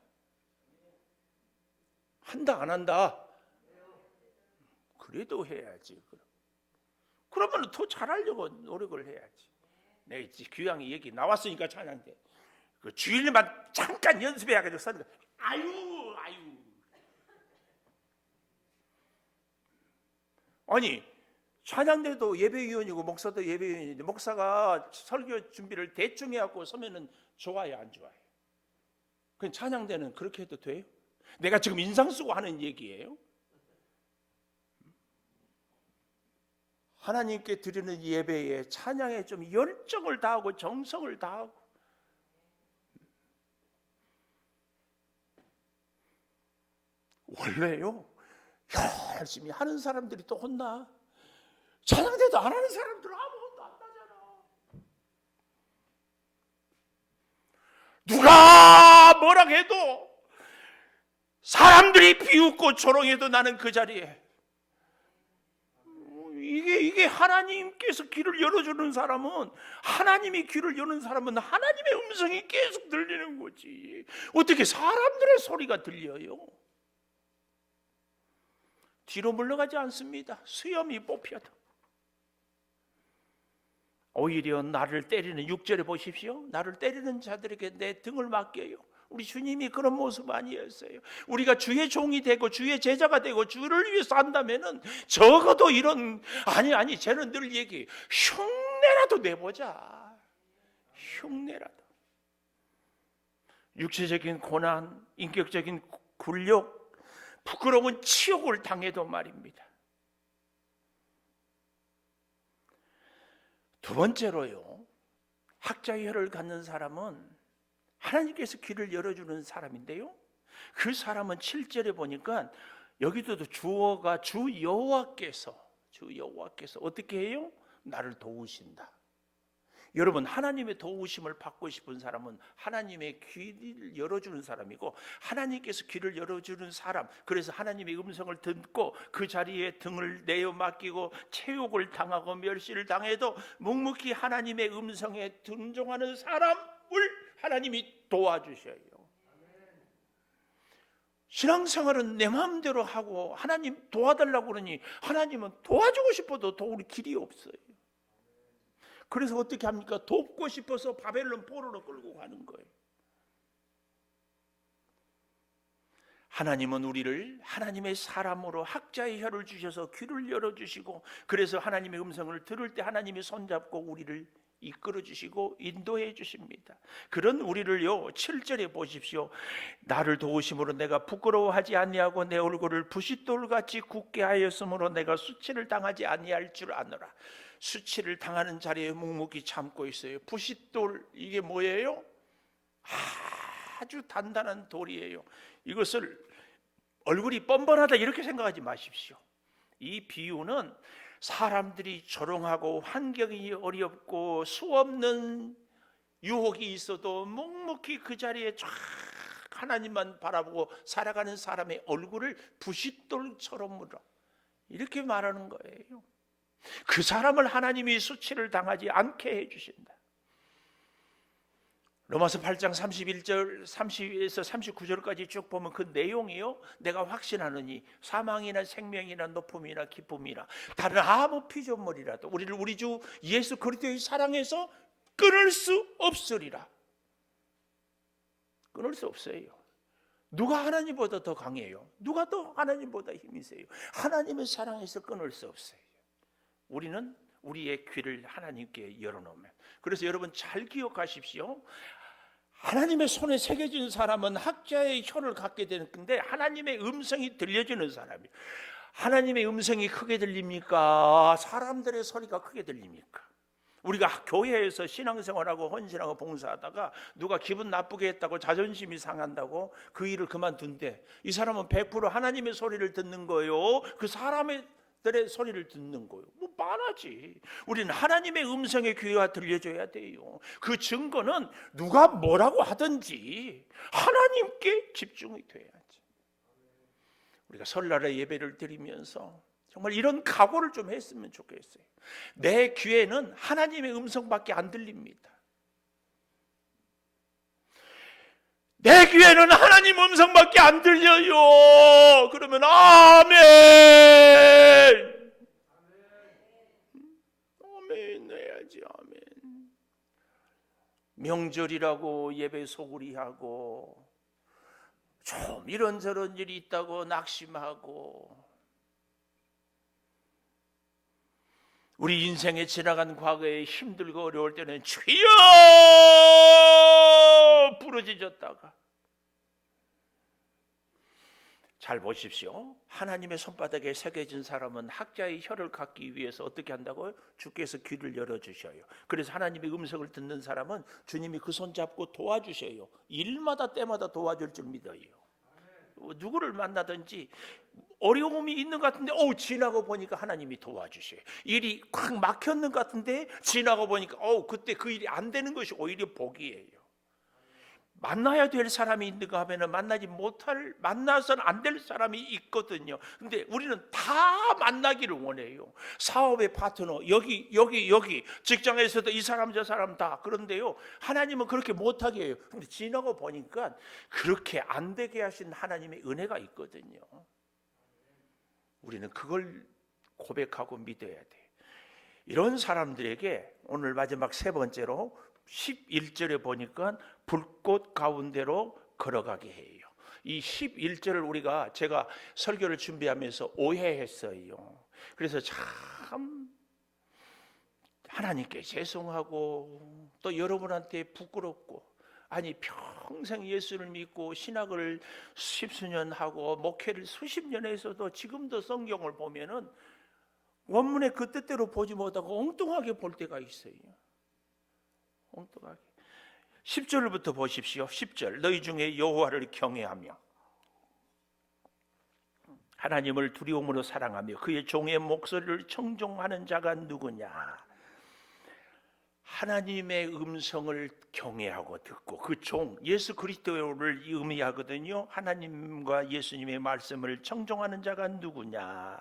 Speaker 1: 한다 안 한다? 그래도 해야지. 그러면 더 잘하려고 노력을 해야지. 내 귀향이 얘기 나왔으니까 찬양대 그 주일만 잠깐 연습해가지고 썼는데 아유 아니 찬양대도 예배위원이고 목사도 예배위원인데 목사가 설교 준비를 대충 해갖고 서면은 좋아요 안 좋아요? 그럼 찬양대는 그렇게 해도 돼요? 내가 지금 인상 쓰고 하는 얘기예요. 하나님께 드리는 예배에 찬양에 좀 열정을 다하고 정성을 다하고 원래요 열심히 하는 사람들이 또 혼나. 찬양대도 안 하는 사람들은 아무 혼도 안 나잖아. 누가 뭐라 해도, 사람들이 비웃고 조롱해도 나는 그 자리에, 이게 하나님께서 길을 열어주는 사람은, 하나님이 길을 여는 사람은 하나님의 음성이 계속 들리는 거지. 어떻게 사람들의 소리가 들려요? 뒤로 물러가지 않습니다. 수염이 뽑혀도. 오히려 나를 때리는, 6절에 보십시오. 나를 때리는 자들에게 내 등을 맡겨요. 우리 주님이 그런 모습 아니었어요. 우리가 주의 종이 되고 주의 제자가 되고 주를 위해서 한다면은 적어도 이런, 아니 쟤는 늘 얘기해요. 흉내라도 내보자. 흉내라도. 육체적인 고난, 인격적인 굴욕, 부끄러운 치욕을 당해도 말입니다. 두 번째로요, 학자의 혀를 갖는 사람은 하나님께서 길을 열어주는 사람인데요, 그 사람은 7절에 보니까 여기도 주어가 주 여호와께서 어떻게 해요? 나를 도우신다. 여러분, 하나님의 도우심을 받고 싶은 사람은 하나님의 길을 열어주는 사람이고, 하나님께서 길을 열어주는 사람, 그래서 하나님의 음성을 듣고 그 자리에 등을 내어 맡기고 체욕을 당하고 멸시를 당해도 묵묵히 하나님의 음성에 순종하는 사람을 하나님이 도와주셔요. 신앙생활은 내 마음대로 하고 하나님 도와달라고 그러니 하나님은 도와주고 싶어도 도울 길이 없어요. 그래서 어떻게 합니까? 돕고 싶어서 바벨론 포로로 끌고 가는 거예요. 하나님은 우리를 하나님의 사람으로 학자의 혀를 주셔서 귀를 열어주시고, 그래서 하나님의 음성을 들을 때 하나님이 손잡고 우리를 이끌어 주시고 인도해 주십니다. 그런 우리를요, 7절에 보십시오. 나를 도우심으로 내가 부끄러워하지 아니하고 내 얼굴을 부싯돌같이 굳게 하였으므로 내가 수치를 당하지 아니할 줄 아노라. 수치를 당하는 자리에 묵묵히 참고 있어요. 부싯돌, 이게 뭐예요? 아주 단단한 돌이에요. 이것을 얼굴이 뻔뻔하다 이렇게 생각하지 마십시오. 이 비유는 사람들이 조롱하고 환경이 어렵고 수없는 유혹이 있어도 묵묵히 그 자리에 쫙 하나님만 바라보고 살아가는 사람의 얼굴을 부싯돌처럼 물어, 이렇게 말하는 거예요. 그 사람을 하나님이 수치를 당하지 않게 해주신다. 로마서 8장 31절 30에서 39절까지 쭉 보면 그 내용이요, 내가 확신하노니 사망이나 생명이나 높음이나 기쁨이나 다른 아무 피조물이라도 우리를 우리 주 예수 그리스도의 사랑에서 끊을 수 없으리라. 끊을 수 없어요. 누가 하나님보다 더 강해요? 누가 더 하나님보다 힘이 세요? 하나님의 사랑에서 끊을 수 없어요. 우리는 우리의 귀를 하나님께 열어놓으면. 그래서 여러분 잘 기억하십시오. 하나님의 손에 새겨진 사람은 학자의 혀를 갖게 되는 건데, 하나님의 음성이 들려지는 사람이에요. 하나님의 음성이 크게 들립니까? 사람들의 소리가 크게 들립니까? 우리가 교회에서 신앙생활하고 헌신하고 봉사하다가 누가 기분 나쁘게 했다고 자존심이 상한다고 그 일을 그만둔대. 이 사람은 100% 하나님의 소리를 듣는 거예요? 그 사람의 소리를 듣는 거예요? 뭐 뻔하지. 우리는 하나님의 음성의 귀가 들려줘야 돼요. 그 증거는 누가 뭐라고 하든지 하나님께 집중이 돼야지. 우리가 설날에 예배를 드리면서 정말 이런 각오를 좀 했으면 좋겠어요. 내 귀에는 하나님의 음성밖에 안 들립니다. 내 귀에는 하나님 음성밖에 안 들려요. 그러면 아멘, 아멘 해야지. 아멘. 명절이라고 예배 소홀히하고 좀 이런저런 일이 있다고 낙심하고, 우리 인생에 지나간 과거에 힘들고 어려울 때는 주여 부르짖었다가, 잘 보십시오. 하나님의 손바닥에 새겨진 사람은 학자의 혀를 갖기 위해서 어떻게 한다고요? 주께서 귀를 열어주셔요. 그래서 하나님의 음성을 듣는 사람은 주님이 그 손 잡고 도와주셔요. 일마다 때마다 도와줄 줄 믿어요. 누구를 만나든지 어려움이 있는 것 같은데 지나고 보니까 하나님이 도와주셔요. 일이 꽉 막혔는 것 같은데 지나고 보니까 그때 그 일이 안 되는 것이 오히려 복이에요. 만나야 될 사람이 있는가 하면은 만나서는 안 될 사람이 있거든요. 근데 우리는 다 만나기를 원해요. 사업의 파트너, 여기, 직장에서도 이 사람 저 사람 다. 그런데요, 하나님은 그렇게 못하게 해요. 근데 지나고 보니까 그렇게 안 되게 하신 하나님의 은혜가 있거든요. 우리는 그걸 고백하고 믿어야 돼. 이런 사람들에게 오늘 마지막 세 번째로 11절에 보니까 불꽃 가운데로 걸어가게 해요. 이 11절을 제가 설교를 준비하면서 오해했어요. 그래서 참 하나님께 죄송하고 또 여러분한테 부끄럽고, 아니 평생 예수를 믿고 신학을 십수년 하고 목회를 수십 년 해서도 지금도 성경을 보면은 원문의 그 뜻대로 보지 못하고 엉뚱하게 볼 때가 있어요. 엉뚱하게. 10절부터 보십시오. 10절. 너희 중에 여호와를 경외하며 하나님을 두려움으로 사랑하며 그의 종의 목소리를 청종하는 자가 누구냐? 하나님의 음성을 경외하고 듣고, 그 종 예수 그리스도를 의미하거든요. 하나님과 예수님의 말씀을 청종하는 자가 누구냐?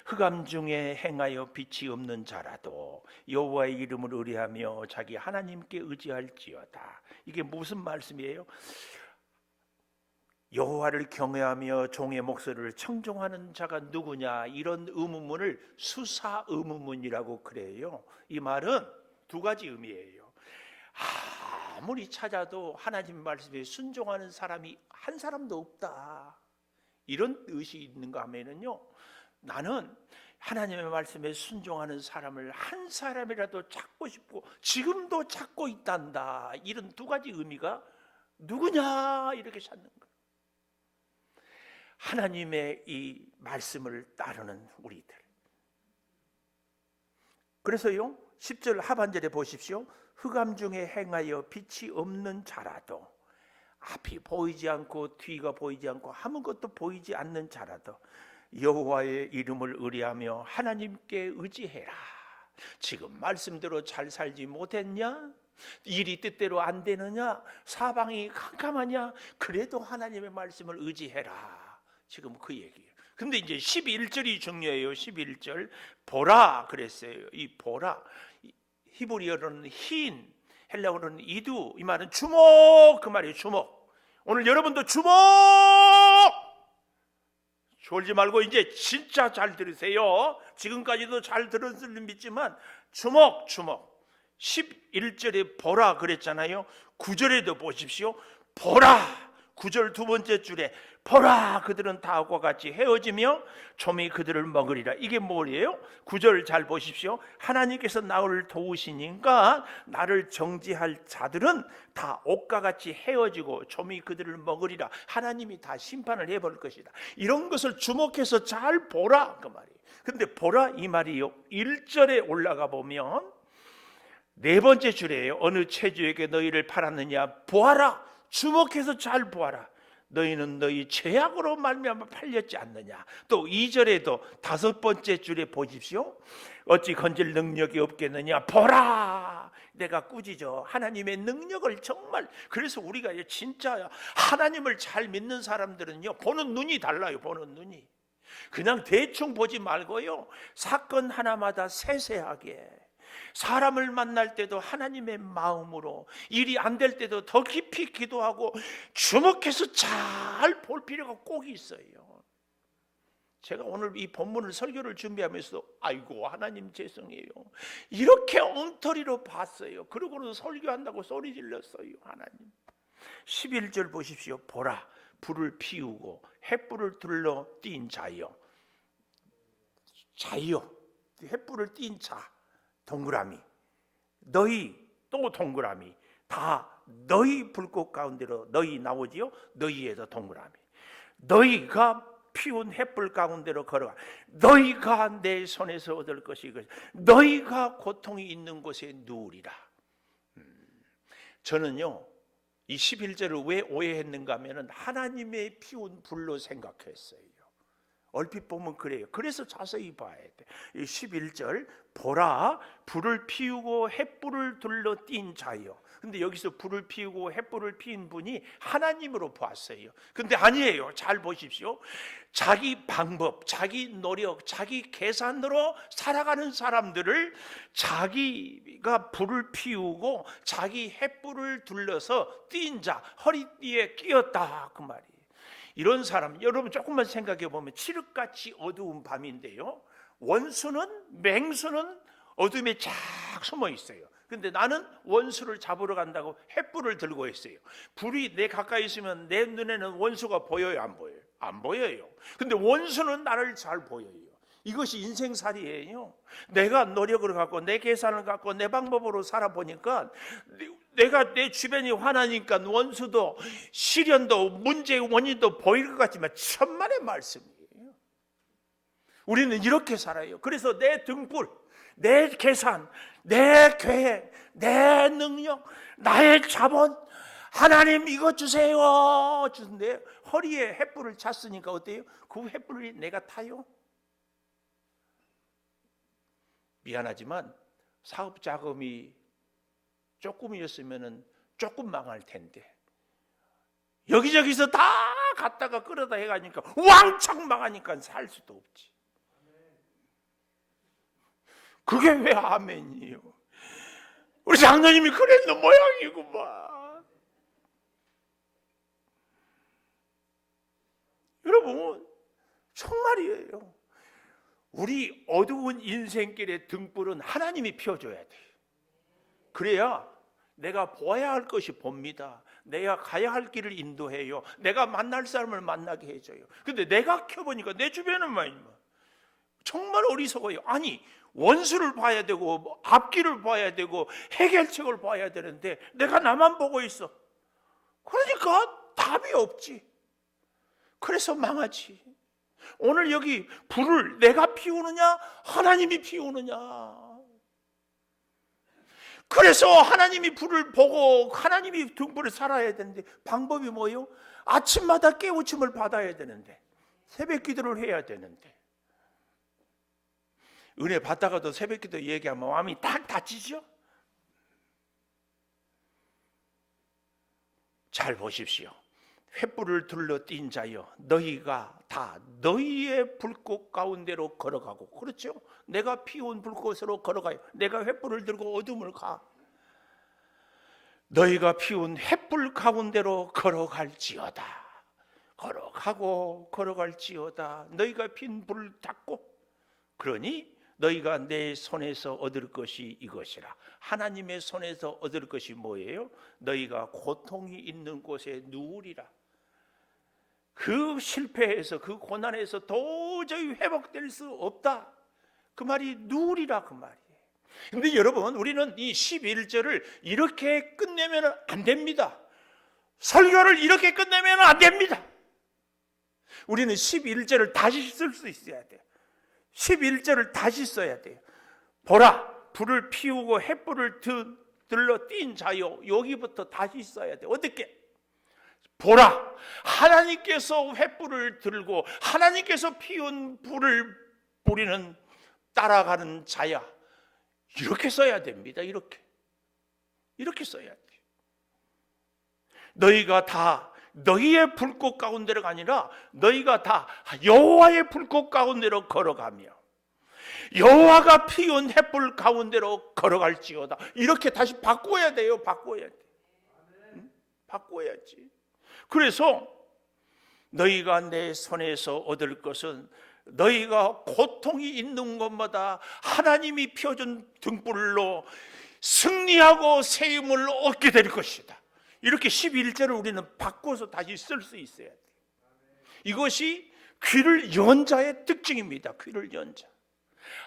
Speaker 1: 흑암 중에 행하여 빛이 없는 자라도 여호와의 이름을 의뢰하며 자기 하나님께 의지할지어다. 이게 무슨 말씀이에요? 여호와를 경외하며 종의 목소리를 청종하는 자가 누구냐? 이런 의문문을 수사 의문문이라고 그래요. 이 말은 두 가지 의미예요. 아무리 찾아도 하나님 말씀에 순종하는 사람이 한 사람도 없다, 이런 뜻이 있는가 하면은요, 나는 하나님의 말씀에 순종하는 사람을 한 사람이라도 찾고 싶고 지금도 찾고 있단다, 이런 두 가지 의미가 누구냐 이렇게 찾는 거예요. 하나님의 이 말씀을 따르는 우리들. 그래서요 10절 하반절에 보십시오. 흑암 중에 행하여 빛이 없는 자라도, 앞이 보이지 않고 뒤가 보이지 않고 아무것도 보이지 않는 자라도 여호와의 이름을 의뢰하며 하나님께 의지해라. 지금 말씀대로 잘 살지 못했냐? 일이 뜻대로 안 되느냐? 사방이 캄캄하냐? 그래도 하나님의 말씀을 의지해라. 지금 그 얘기예요. 근데 이제 11절이 중요해요. 11절 보라 그랬어요. 이 보라, 히브리어로는 흰, 헬라어로는 이두, 이 말은 주목, 그 말이에요. 주목. 오늘 여러분도 주목! 졸지 말고 이제 진짜 잘 들으세요. 지금까지도 잘 들었을 믿지만 주목. 11절에 보라 그랬잖아요. 9절에도 보십시오. 보라. 9절 두 번째 줄에 보라, 그들은 다과 같이 헤어지며 좀이 그들을 먹으리라. 이게 뭐예요? 9절 잘 보십시오. 하나님께서 나를 도우시니까 나를 정죄할 자들은 다 옷과 같이 헤어지고 좀이 그들을 먹으리라. 하나님이 다 심판을 해볼 것이다. 이런 것을 주목해서 잘 보라, 그 말이에요. 근데 보라 이 말이요, 1절에 올라가 보면 네 번째 줄이에요. 어느 체주에게 너희를 팔았느냐? 보아라. 주목해서 잘 보아라. 너희는 너희 죄악으로 말미암아 팔렸지 않느냐. 또 2절에도 다섯 번째 줄에 보십시오. 어찌 건질 능력이 없겠느냐? 보라, 내가 꾸짖어. 하나님의 능력을 정말, 그래서 우리가 진짜 하나님을 잘 믿는 사람들은요, 보는 눈이 달라요. 보는 눈이 그냥 대충 보지 말고요, 사건 하나마다 세세하게, 사람을 만날 때도 하나님의 마음으로, 일이 안 될 때도 더 깊이 기도하고 주목해서 잘 볼 필요가 꼭 있어요. 제가 오늘 이 본문을 설교를 준비하면서 아이고 하나님 죄송해요, 이렇게 엉터리로 봤어요. 그러고는 설교한다고 소리 질렀어요. 하나님. 11절 보십시오. 보라, 불을 피우고 횃불을 둘러 띈 자여. 횃불을 띈 자, 동그라미, 너희, 또 동그라미, 다 너희 불꽃 가운데로 너희 나오지요. 너희에서 동그라미, 너희가 피운 횃불 가운데로 걸어가. 너희가 내 손에서 얻을 것이, 너희가 고통이 있는 곳에 누우리라. 저는요 이 11절을 왜 오해했는가 하면은 하나님의 피운 불로 생각했어요. 얼핏 보면 그래요. 그래서 자세히 봐야 돼. 11절 보라 불을 피우고 횃불을 둘러 띈 자요. 근데 여기서 불을 피우고 횃불을 피운 분이 하나님으로 보았어요. 근데 아니에요. 잘 보십시오. 자기 방법, 자기 노력, 자기 계산으로 살아가는 사람들을 자기가 불을 피우고 자기 횃불을 둘러서 띈 자, 허리띠에 끼었다 그 말이에요. 이런 사람, 여러분 조금만 생각해 보면 칠흑같이 어두운 밤인데요, 원수는, 맹수는 어둠에 쫙 숨어 있어요. 근데 나는 원수를 잡으러 간다고 횃불을 들고 있어요. 불이 내 가까이 있으면 내 눈에는 원수가 보여요, 안 보여요? 안 보여요. 근데 원수는 나를 잘 보여요. 이것이 인생살이에요. 내가 노력을 갖고 내 계산을 갖고 내 방법으로 살아보니까 내가 내 주변이 화나니까 원수도 시련도 문제의 원인도 보일 것 같지만 천만의 말씀이에요. 우리는 이렇게 살아요. 그래서 내 등불, 내 계산, 내 계획, 내 능력, 나의 자본, 하나님 이거 주세요 주는데 허리에 횃불을 찼으니까 어때요? 그 횃불이 내가 타요? 미안하지만 사업 자금이 조금이었으면 조금 망할 텐데 여기저기서 다 갔다가 끌어다 해가니까 왕창 망하니까 살 수도 없지. 그게 왜 아멘이에요? 우리 장로님이 그랬는 모양이구만. 여러분 정말이에요. 우리 어두운 인생길의 등불은 하나님이 펴줘야 돼요. 그래야 내가 보아야 할 것이 봅니다. 내가 가야 할 길을 인도해요. 내가 만날 사람을 만나게 해줘요. 근데 내가 켜보니까 내 주변은 정말 어리석어요. 아니 원수를 봐야 되고 앞길을 봐야 되고 해결책을 봐야 되는데 내가 나만 보고 있어. 그러니까 답이 없지. 그래서 망하지. 오늘 여기 불을 내가 피우느냐 하나님이 피우느냐. 그래서 하나님이 불을 보고 하나님이 등불을 살아야 되는데 방법이 뭐예요? 아침마다 깨우침을 받아야 되는데 새벽 기도를 해야 되는데 은혜 받다가도 새벽 기도 얘기하면 마음이 딱 다치죠? 잘 보십시오. 횃불을 둘러 띈 자여 너희가 다 너희의 불꽃 가운데로 걸어가고, 그렇죠? 내가 피운 불꽃으로 걸어가요. 내가 횃불을 들고 어둠을 가. 너희가 피운 횃불 가운데로 걸어갈지어다. 걸어가고 걸어갈지어다. 너희가 핀 불을 닦고, 그러니 너희가 내 손에서 얻을 것이 이것이라. 하나님의 손에서 얻을 것이 뭐예요? 너희가 고통이 있는 곳에 누우리라. 그 실패에서 그 고난에서 도저히 회복될 수 없다. 그 말이 누우리라 그 말이에요. 근데 여러분 우리는 이 11절을 이렇게 끝내면 안 됩니다. 설교를 이렇게 끝내면 안 됩니다. 우리는 11절을 다시 쓸 수 있어야 돼요. 11절을 다시 써야 돼요. 보라 불을 피우고 횃불을 들러 띈 자요. 여기부터 다시 써야 돼요. 어떻게? 보라 하나님께서 횃불을 들고 하나님께서 피운 불을 우리는 따라가는 자야. 이렇게 써야 됩니다. 이렇게 써야 돼요. 너희가 다 너희의 불꽃 가운데로가 아니라 너희가 다 여호와의 불꽃 가운데로 걸어가며 여호와가 피운 횃불 가운데로 걸어갈지어다. 이렇게 다시 바꿔야 돼요. 바꿔야 돼. 바꿔야지. 그래서 너희가 내 손에서 얻을 것은 너희가 고통이 있는 것마다 하나님이 펴준 등불로 승리하고 세움을 얻게 될 것이다. 이렇게 11절을 우리는 바꿔서 다시 쓸 수 있어야 돼요. 이것이 귀를 연 자의 특징입니다. 귀를 연 자.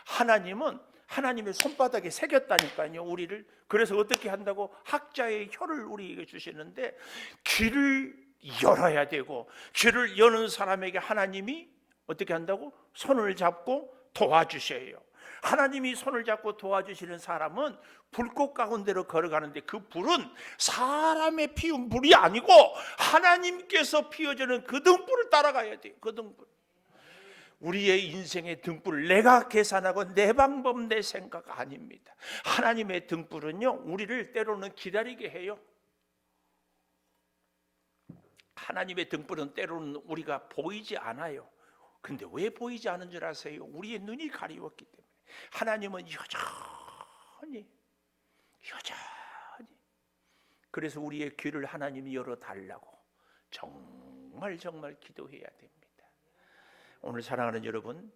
Speaker 1: 하나님은 하나님의 손바닥에 새겼다니까요, 우리를. 그래서 어떻게 한다고? 학자의 혀를 우리에게 주시는데 귀를 열어야 되고, 귀를 여는 사람에게 하나님이 어떻게 한다고? 손을 잡고 도와주셔요. 하나님이 손을 잡고 도와주시는 사람은 불꽃 가운데로 걸어가는데 그 불은 사람의 피운 불이 아니고 하나님께서 피워주는 그 등불을 따라가야 돼요. 그 등불. 우리의 인생의 등불을 내가 계산하고 내 방법 내 생각 아닙니다. 하나님의 등불은요, 우리를 때로는 기다리게 해요. 하나님의 등불은 때로는 우리가 보이지 않아요. 근데 왜 보이지 않은 줄 아세요? 우리의 눈이 가리웠기 때문에. 하나님은 여전히 그래서 우리의 귀를 하나님이 열어달라고 정말 기도해야 됩니다. 오늘 사랑하는 여러분,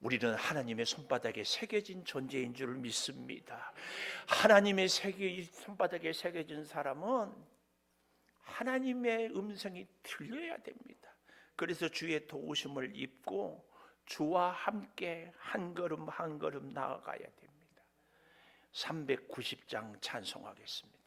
Speaker 1: 우리는 하나님의 손바닥에 새겨진 존재인 줄 믿습니다. 하나님의 손바닥에 새겨진 사람은 하나님의 음성이 들려야 됩니다. 그래서 주의 도우심을 입고 주와 함께 한 걸음 한 걸음 나아가야 됩니다. 390장 찬송하겠습니다.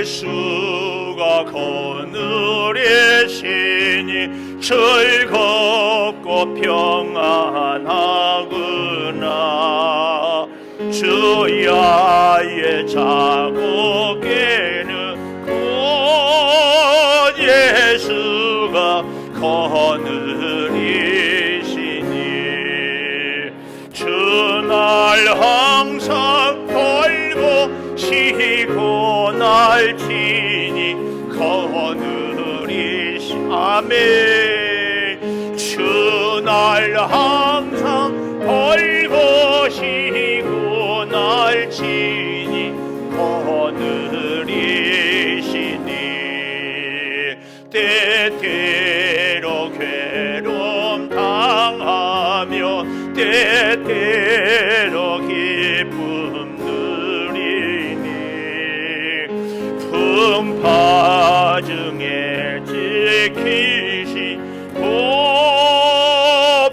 Speaker 1: 예수가 그늘의 신이 즐겁고 평안하구나. 주야의 자국에는 곧 예수가 그늘이시니 주날 항상 돌보 시고 날 지니 그늘이시 아멘. 주날 항상 돌보시고 날 지니 그늘이시니 때때로 괴로움 당하며 때때로 기쁨 풍파 중에 지키시고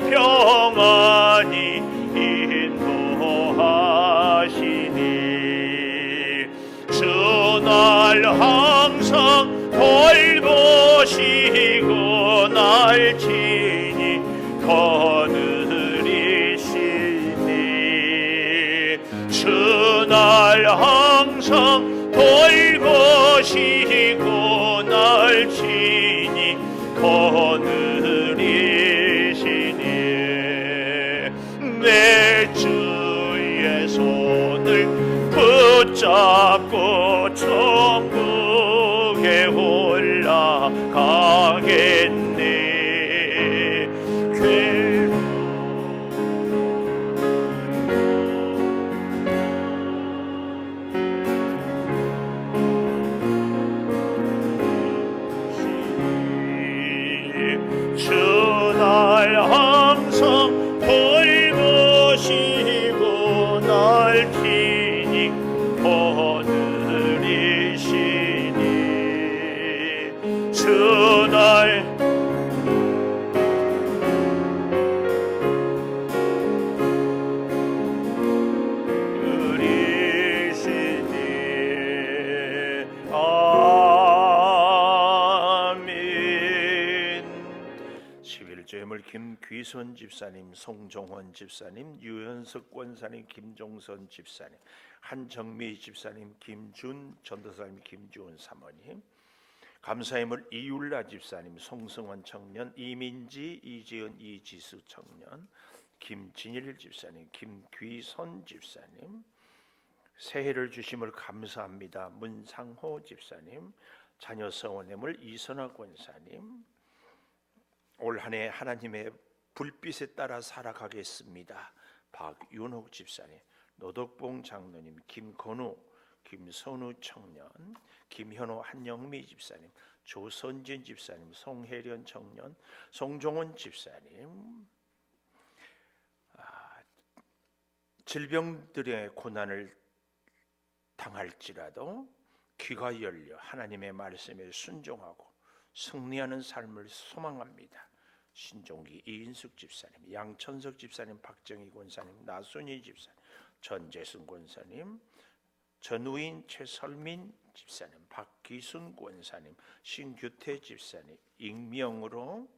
Speaker 1: 평안히 인도하시니 주날 항상 돌보시고 날 지니 그늘이시니 주날 항상 돌보시고 날 지니 그늘이시니 내 주의 손을 붙잡고 천국에 올라가겠네. 주날 항상 돌보시고 날 지니 그늘이시니 주날 김귀선 집사님, 송종원 집사님, 유현석 권사님, 김종선 집사님, 한정미 집사님, 김준 전도사님, 김주원 사모님, 감사의물 이율라 집사님, 송승원 청년, 이민지, 이지은, 이지수 청년, 김진일 집사님, 김귀선 집사님, 새해를 주심을 감사합니다. 문상호 집사님, 자녀 성원의물 이선화 권사님, 올 한 해 하나님의 불빛에 따라 살아가겠습니다. 박윤옥 집사님, 노덕봉 장로님, 김건우, 김선우 청년, 김현호 한영미 집사님, 조선진 집사님, 송혜련 청년, 송종원 집사님, 질병들의 고난을 당할지라도 귀가 열려 하나님의 말씀에 순종하고 승리하는 삶을 소망합니다. 신종기 이인숙 집사님, 양천석 집사님, 박정희 권사님, 나순희 집사님, 전재승 권사님, 전우인 최설민 집사님, 박기순 권사님, 신규태 집사님, 익명으로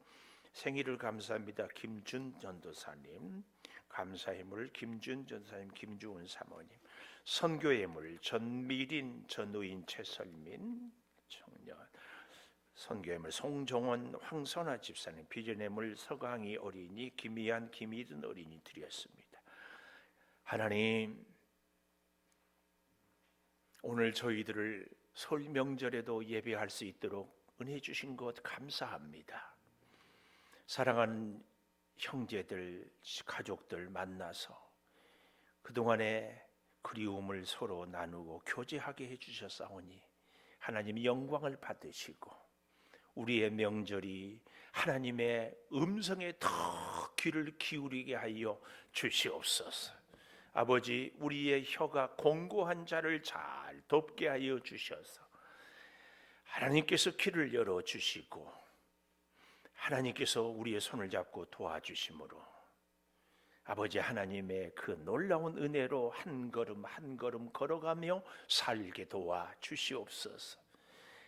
Speaker 1: 생일을 감사합니다. 김준 전도사님, 감사의 물 김준 전도사님, 김주은 사모님, 선교의 물 전미린, 전우인, 최설민 청년, 선교의 물 송정원, 황선아 집사님, 비전의 물 서강희 어린이, 김희안, 김희든 어린이 드렸습니다. 하나님, 오늘 저희들을 설 명절에도 예배할 수 있도록 은혜 주신 것 감사합니다. 사랑하는 형제들, 가족들 만나서 그동안의 그리움을 서로 나누고 교제하게 해주셨사오니 하나님 영광을 받으시고 우리의 명절이 하나님의 음성에 더 귀를 기울이게 하여 주시옵소서. 아버지, 우리의 혀가 공고한 자를 잘 돕게 하여 주셔서 하나님께서 귀를 열어주시고 하나님께서 우리의 손을 잡고 도와주심으로 아버지 하나님의 그 놀라운 은혜로 한 걸음 한 걸음 걸어가며 살게 도와 주시옵소서.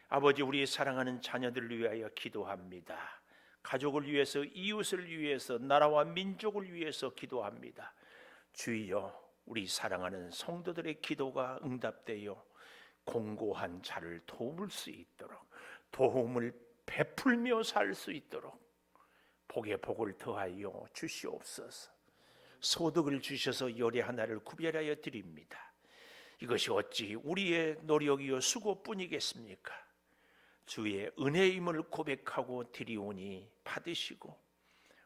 Speaker 1: 아버지, 우리 사랑하는 자녀들을 위하여 기도합니다. 가족을 위해서, 이웃을 위해서, 나라와 민족을 위해서 기도합니다. 주여, 우리 사랑하는 성도들의 기도가 응답되어 공고한 자를 도울 수 있도록, 도움을 베풀며 살 수 있도록 복에 복을 더하여 주시옵소서. 소득을 주셔서 열의 하나를 구별하여 드립니다. 이것이 어찌 우리의 노력이요 수고뿐이겠습니까? 주의 은혜임을 고백하고 드리오니 받으시고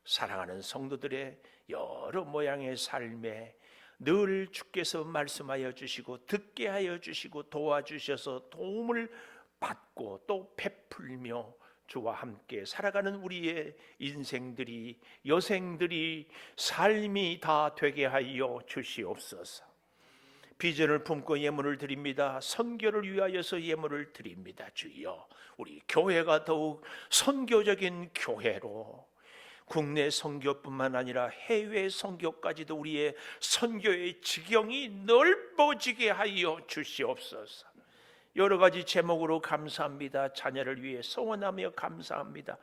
Speaker 1: 사랑하는 성도들의 여러 모양의 삶에 늘 주께서 말씀하여 주시고 듣게 하여 주시고 도와주셔서 도움을 받고 또 베풀며 주와 함께 살아가는 우리의 인생들이, 여생들이, 삶이 다 되게 하여 주시옵소서. 비전을 품고 예물을 드립니다. 선교를 위하여서 예물을 드립니다. 주여, 우리 교회가 더욱 선교적인 교회로 국내 선교뿐만 아니라 해외 선교까지도 우리의 선교의 지경이 넓어지게 하여 주시옵소서. 여러 가지 제목으로 감사합니다. 자녀를 위해 소원하며 감사합니다.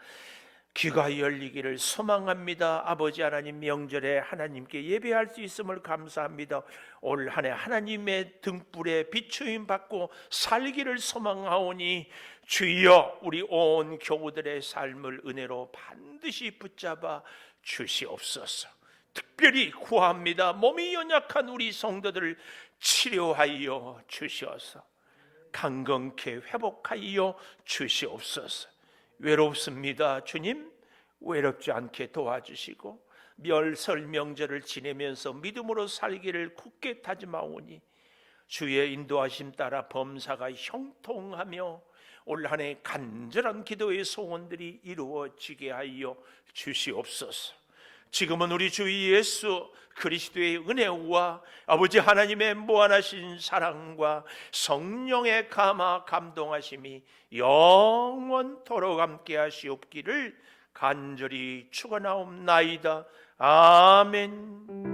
Speaker 1: 귀가 열리기를 소망합니다. 아버지 하나님, 명절에 하나님께 예배할 수 있음을 감사합니다. 올 한 해 하나님의 등불에 비추임 받고 살기를 소망하오니 주여, 우리 온 교우들의 삶을 은혜로 반드시 붙잡아 주시옵소서. 특별히 구합니다. 몸이 연약한 우리 성도들을 치료하여 주셔서 강건케 회복하여 주시옵소서. 외롭습니다. 주님, 외롭지 않게 도와주시고 멸설 명절을 지내면서 믿음으로 살기를 굳게 다짐하오니 주의 인도하심 따라 범사가 형통하며 올 한 해 간절한 기도의 소원들이 이루어지게 하여 주시옵소서. 지금은 우리 주 예수 그리스도의 은혜와 아버지 하나님의 무한하신 사랑과 성령의 감화 감동하심이 영원토록 함께 하시옵기를 간절히 축원하옵나이다. 아멘.